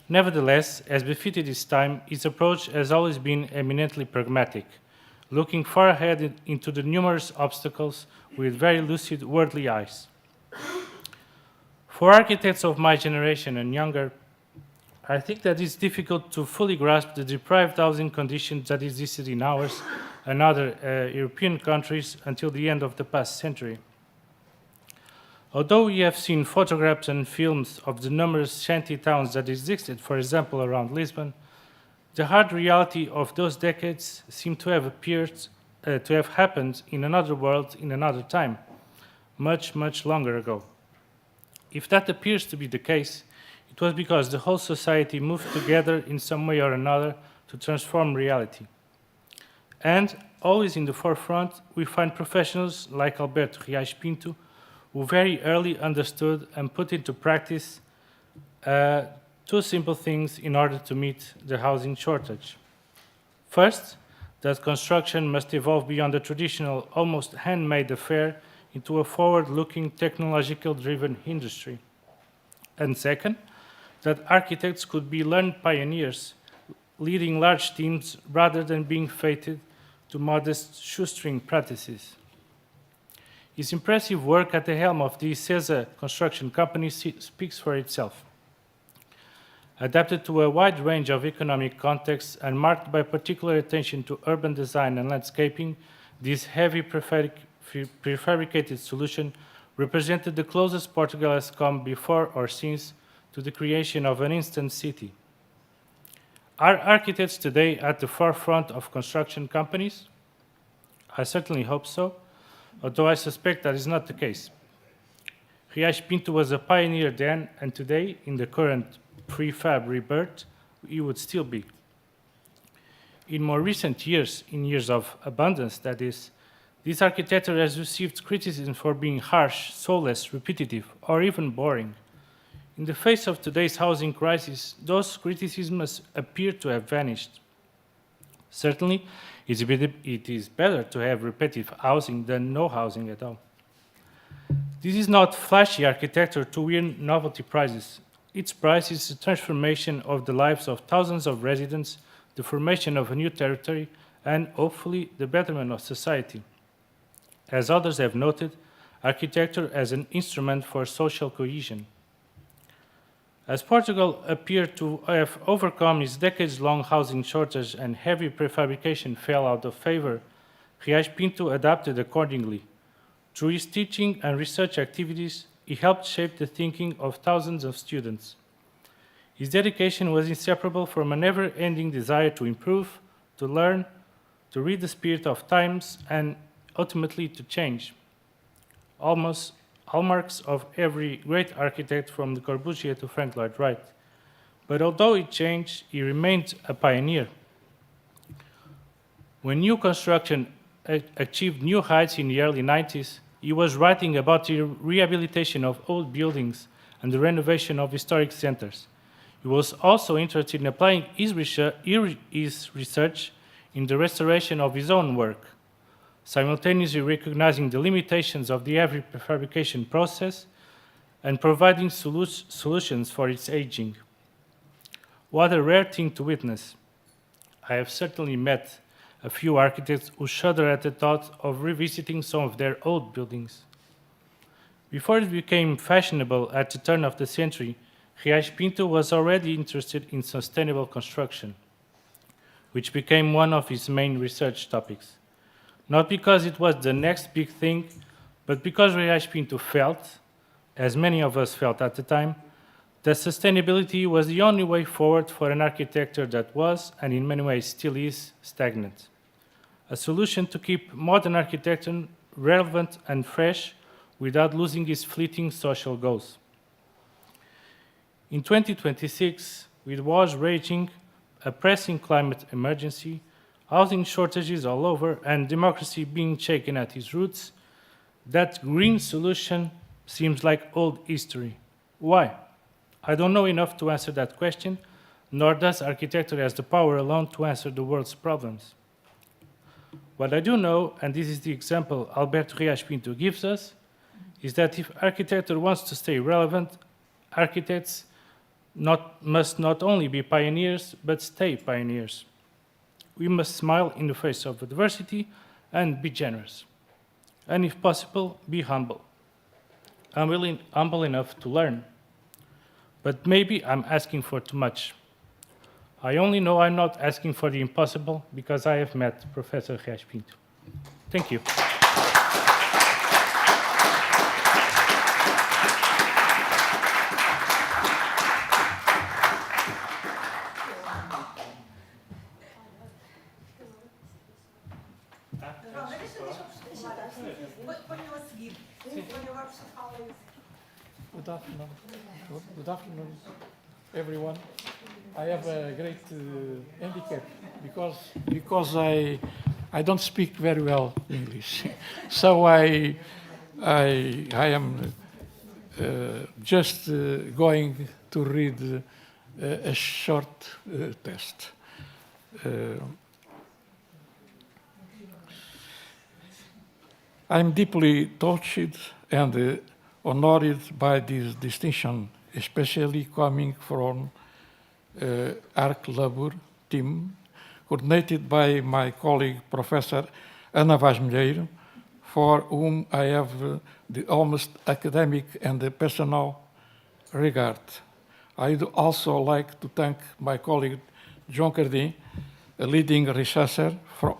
Nevertheless, as befitted his time, his approach has always been eminently pragmatic, looking far ahead into the numerous obstacles with very lucid, worldly eyes. For architects of my generation and younger, I think that it's difficult to fully grasp the deprived housing conditions that existed in ours and other European countries until the end of the past century. Although we have seen photographs and films of the numerous shanty towns that existed, for example, around Lisbon, the hard reality of those decades seemed to have appeared to have happened in another world, in another time, much, much longer ago. If that appears to be the case, it was because the whole society moved together in some way or another to transform reality. And always in the forefront, we find professionals like Alberto Riacho Pinto, who very early understood and put into practice two simple things in order to meet the housing shortage. First, that construction must evolve beyond the traditional, almost handmade affair into a forward-looking, technological-driven industry. And second, that architects could be learned pioneers, leading large teams rather than being fated to modest shoestring practices. His impressive work at the helm of the ICESA construction company speaks for itself. Adapted to a wide range of economic contexts and marked by particular attention to urban design and landscaping, this heavy prefabricated solution represented the closest Portugal has come before or since to the creation of an instant city. Are architects today at the forefront of construction companies? I certainly hope so, although I suspect that is not the case. Riacho Pinto was a pioneer then, and today, in the current prefab rebirth, he would still be. In more recent years, in years of abundance, that is, this architecture has received criticism for being harsh, soulless, repetitive, or even boring. In the face of today's housing crisis, those criticisms appear to have vanished. Certainly, it is better to have repetitive housing than no housing at all. This is not flashy architecture to win novelty prizes. Its prize is the transformation of the lives of thousands of residents, the formation of a new territory, and hopefully the betterment of society. As others have noted, architecture as an instrument for social cohesion. As Portugal appeared to have overcome its decades-long housing shortage and heavy prefabrication fell out of favor, Riacho Pinto adapted accordingly. Through his teaching and research activities, he helped shape the thinking of thousands of students. His dedication was inseparable from a never-ending desire to improve, to learn, to read the spirit of times, and ultimately to change. Almost hallmarks of every great architect from Le Corbusier to Frank Lloyd Wright. But although he changed, he remained a pioneer. When new construction achieved new heights in the early 90s, he was writing about the rehabilitation of old buildings and the renovation of historic centers. He was also interested in applying his research in the restoration of his own work, simultaneously recognizing the limitations of the heavy prefabrication process and providing solutions for its aging. What a rare thing to witness. I have certainly met a few architects who shudder at the thought of revisiting some of their old buildings. Before it became fashionable at the turn of the century, Riacho Pinto was already interested in sustainable construction, which became one of his main research topics. not because it was the next big thing, but because Riacho Pinto felt, as many of us felt at the time, that sustainability was the only way forward for an architecture that was, and in many ways still is, stagnant. A solution to keep modern architecture relevant and fresh without losing its fleeting social goals. In 2026, with wars raging, a pressing climate emergency, housing shortages all over, and democracy being shaken at its roots, that green solution seems like old history. Why? I don't know enough to answer that question, nor does architecture have the power alone to answer the world's problems. What I do know, and this is the example Alberto Riacho Pinto gives us, is that if architecture wants to stay relevant, architects must not only be pioneers, but stay pioneers. We must smile in the face of adversity and be generous. And if possible, be humble. I'm really humble enough to learn. But maybe I'm asking for too much. I only know I'm not asking for the impossible because I have met Professor Riacho Pinto. Thank you. Good afternoon, everyone. I have a great handicap because I don't speak very well English, so I am just going to read a short test. I'm deeply touched and honored by this distinction, especially coming from ArchLabour team, coordinated by my colleague, Professor Ana Vaz Milheiro, for whom I have the almost academic and the personal regard. I'd also like to thank my colleague, João Cardim, a leading researcher from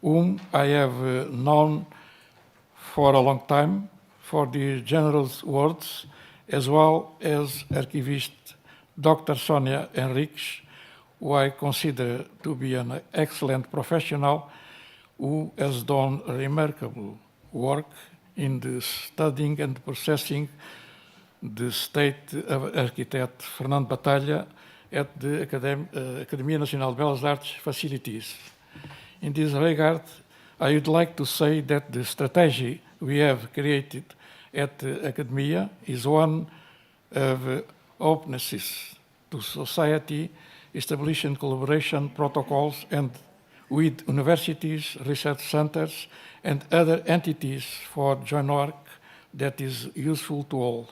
whom I have known for a long time, for the generous words, as well as archivist Dr. Sonia Henriques, who I consider to be an excellent professional who has done remarkable work in the studying and processing the state of architect Fernando Batalha at the Academia Nacional de Belas Artes facilities. In this regard, I would like to say that the strategy we have created at the Academia is one of openness to society, establishing collaboration protocols and with universities, research centers, and other entities for joint work that is useful to all.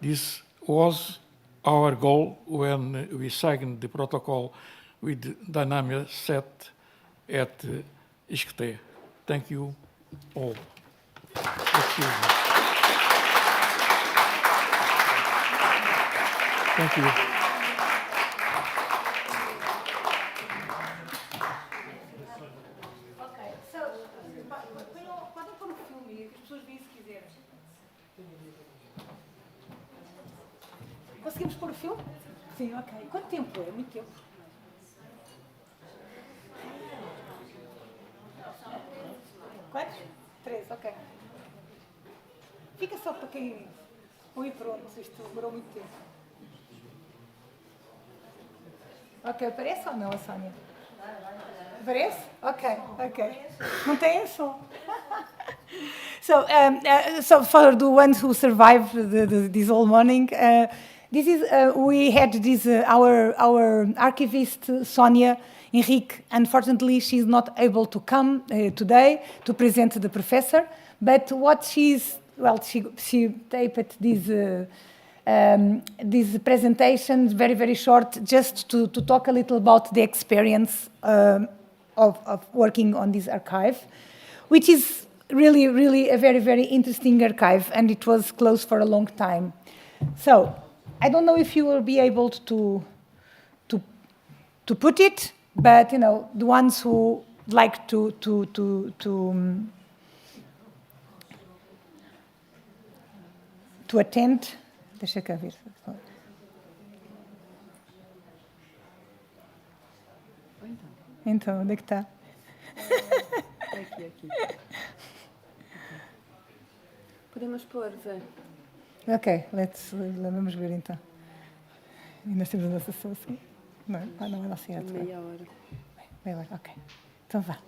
This was our goal when we signed the protocol with DINÂMIA'CET-Iscte. Thank you all. Excuse me. Thank you. Ok, so, podem pôr o filme e as pessoas veem se quiserem. Conseguimos pôr o filme? Sim, ok. Quanto tempo é? Muito tempo. Quantos? 3, ok. Fica só para quem... Oi, pronto, isto demorou muito tempo. Ok, aparece ou não a Sónia? Aparece? Ok, ok. Não tem som. So for the ones who survived this whole morning, this is we had this our archivist Sonia Henrique. Unfortunately, she's not able to come today to present the professor. But what she taped this presentation, very short, just to talk a little about the experience of working on this archive, which is really a very interesting archive, and it was closed for a long time. So I don't know if you will be able to put it, but you know, the like to attend. Deixa cá ver. Então, onde é que está? Aqui. Podemos pôr, Zé. Ok, vamos ver então. E nós temos a nossa solução. Não, não é assim. Meia hora. Meia hora, ok. Então vá.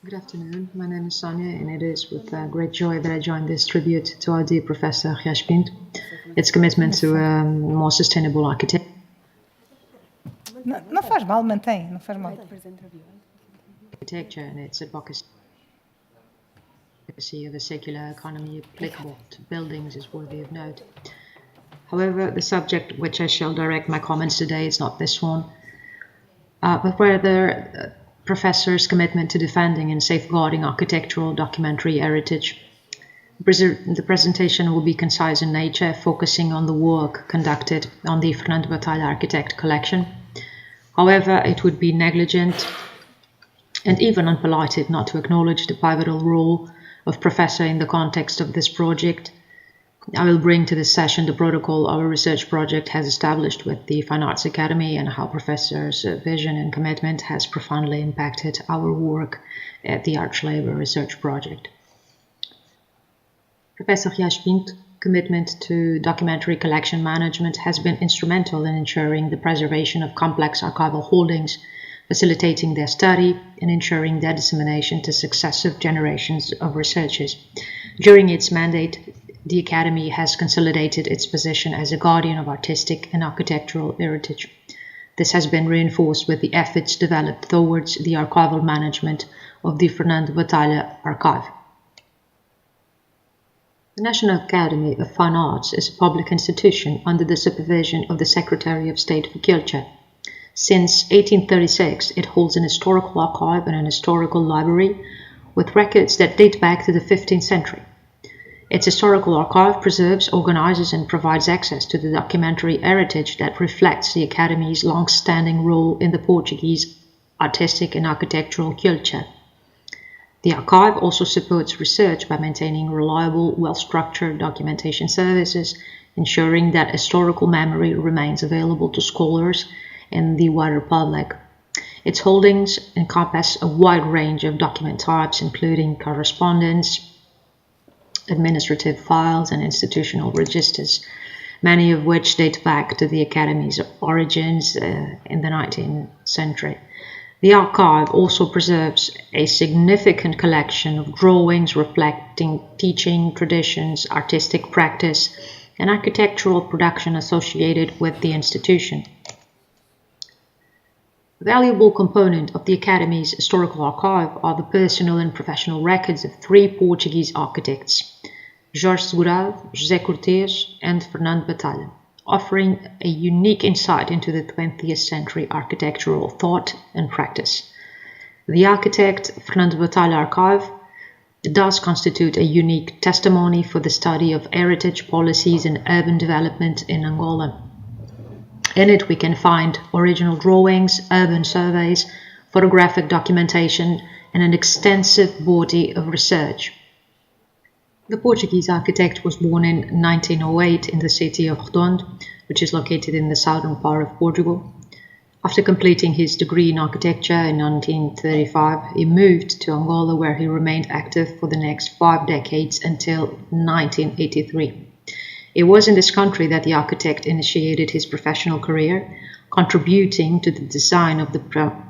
Good afternoon. My name is Sonia, and it is with great joy that I join this tribute to our dear Professor Gijs Pinto. Its commitment to a more sustainable architecture. Não faz mal, mantém, não faz mal. Architecture and its advocacy of a circular economy applicable to buildings is worthy of note. However, the subject which I shall direct my comments today is not this one, but rather Professor's commitment to defending and safeguarding architectural documentary heritage. The presentation will be concise in nature, focusing on the work conducted on the Fernando Batalha Architect collection. However, it would be negligent and even unpolite not to acknowledge the pivotal role of Professor in the context of this project. I will bring to this session the protocol our research project has established with the Fine Arts Academy and how Professor's vision and commitment has profoundly impacted our work at the ArchLabour research project. Professor Gijs Pinto's commitment to documentary collection management has been instrumental in ensuring the preservation of complex archival holdings, facilitating their study and ensuring their dissemination to successive generations of researchers. During its mandate, the Academy has consolidated its position as a guardian of artistic and architectural heritage. This has been reinforced with the efforts developed towards the archival management of the Fernando Batalha Archive. The National Academy of Fine Arts is a public institution under the supervision of the Secretary of State for Culture. Since 1836, it holds an historical archive and an historical library with records that date back to the 15th century. Its historical archive preserves, organizes, and provides access to the documentary heritage that reflects the Academy's long-standing role in the Portuguese artistic and architectural culture. The archive also supports research by maintaining reliable, well-structured documentation services, ensuring that historical memory remains available to scholars and the wider public. Its holdings encompass a wide range of document types, including correspondence, administrative files, and institutional registers, many of which date back to the Academy's origins in the 19th century. The archive also preserves a significant collection of drawings reflecting teaching traditions, artistic practice, and architectural production associated with the institution. A valuable component of the Academy's historical archive are the personal and professional records of three Portuguese architects, Jorge Segurado, José Cortés, and Fernando Batalha, offering a unique insight into the 20th century architectural thought and practice. The architect Fernando Batalha Archive does constitute a unique testimony for the study of heritage policies and urban development in Angola. In it, we can find original drawings, urban surveys, photographic documentation, and an extensive body of research. The Portuguese architect was born in 1908 in the city of Redondo, which is located in the southern part of Portugal. After completing his degree in architecture in 1935, he moved to Angola, where he remained active for the next 5 decades until 1983. It was in this country that the architect initiated his professional career, contributing to the design of the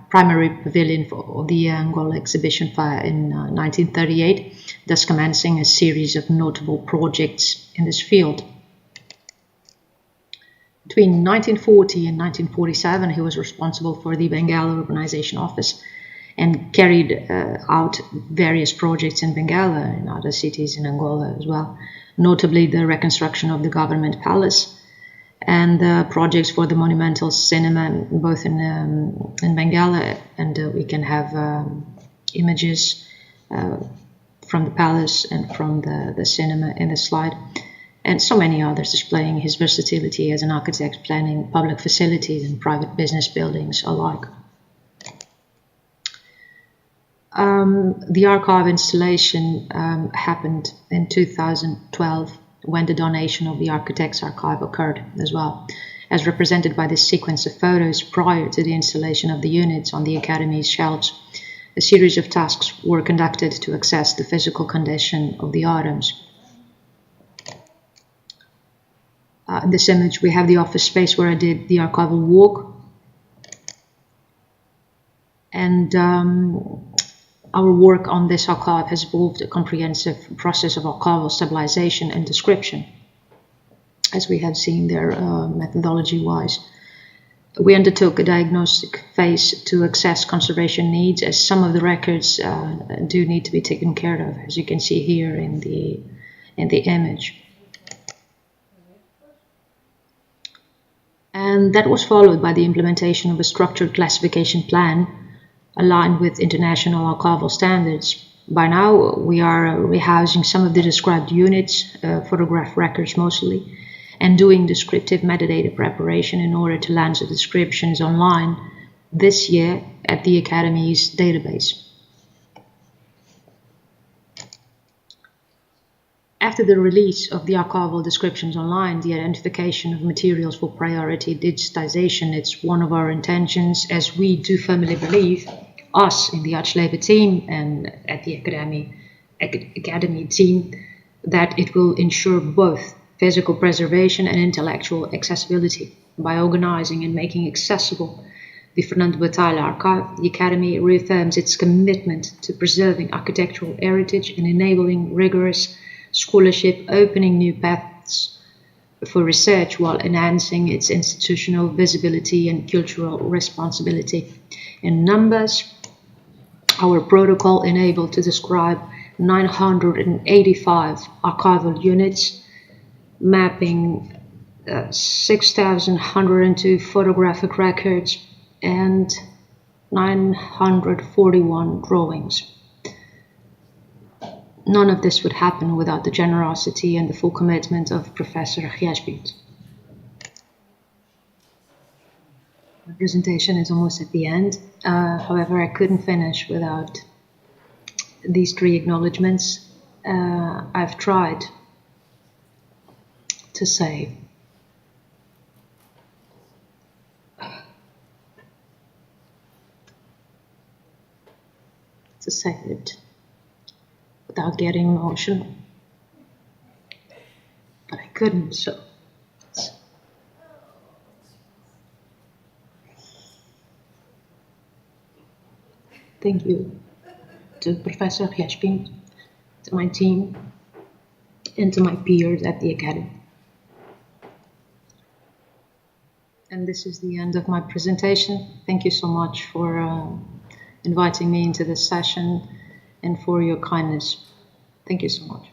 primary pavilion for the Angola Exhibition Fair in 1938, thus commencing a series of notable projects in this field. Between 1940 and 1947, he was responsible for the Bengala Urbanization Office and carried out various projects in Bengala and other cities in Angola as well, notably the reconstruction of the government palace and projects for the monumental cinema, both in Bengala, and we can have images from the palace and from the cinema in the slide. and so many others, displaying his versatility as an architect planning public facilities and private business buildings alike. The archive installation happened in 2012 when the donation of the Architects' Archive occurred as well, as represented by this sequence of photos prior to the installation of the units on the Academy's shelves. A series of tasks were conducted to assess the physical condition of the items. In this image, we have the office space where I did the archival walk. And our work on this archive has involved a comprehensive process of archival stabilization and description, as we have seen there methodology-wise. We undertook a diagnostic phase to assess conservation needs, as some of the records do need to be taken care of, as you can see here in the image. And that was followed by the implementation of a structured classification plan aligned with international archival standards. By now, we are rehousing some of the described units, photograph records mostly, and doing descriptive metadata preparation in order to launch the descriptions online this year at the Academy's database. After the release of the archival descriptions online, the identification of materials for priority digitization, it's one of our intentions, as we do firmly believe, us in the ArchLabour team and at the Academy team, that it will ensure both physical preservation and intellectual accessibility. By organizing and making accessible the Fernando Batalha Archive, the Academy reaffirms its commitment to preserving architectural heritage and enabling rigorous scholarship, opening new paths for research while enhancing its institutional visibility and cultural responsibility. In numbers, our protocol enabled to describe 985 archival units, mapping 6,102 photographic records and 941 drawings. None of this would happen without the generosity and the full commitment of Professor Riesbind. The presentation is almost at the end. However, I couldn't finish without these three acknowledgements. I've tried to say it without getting emotional, but I couldn't, so thank you to Professor Riesbind, to my team, and to my peers at the Academy. And this is the end of my presentation. Thank you so much for inviting me into this session and for your kindness. Thank you so much.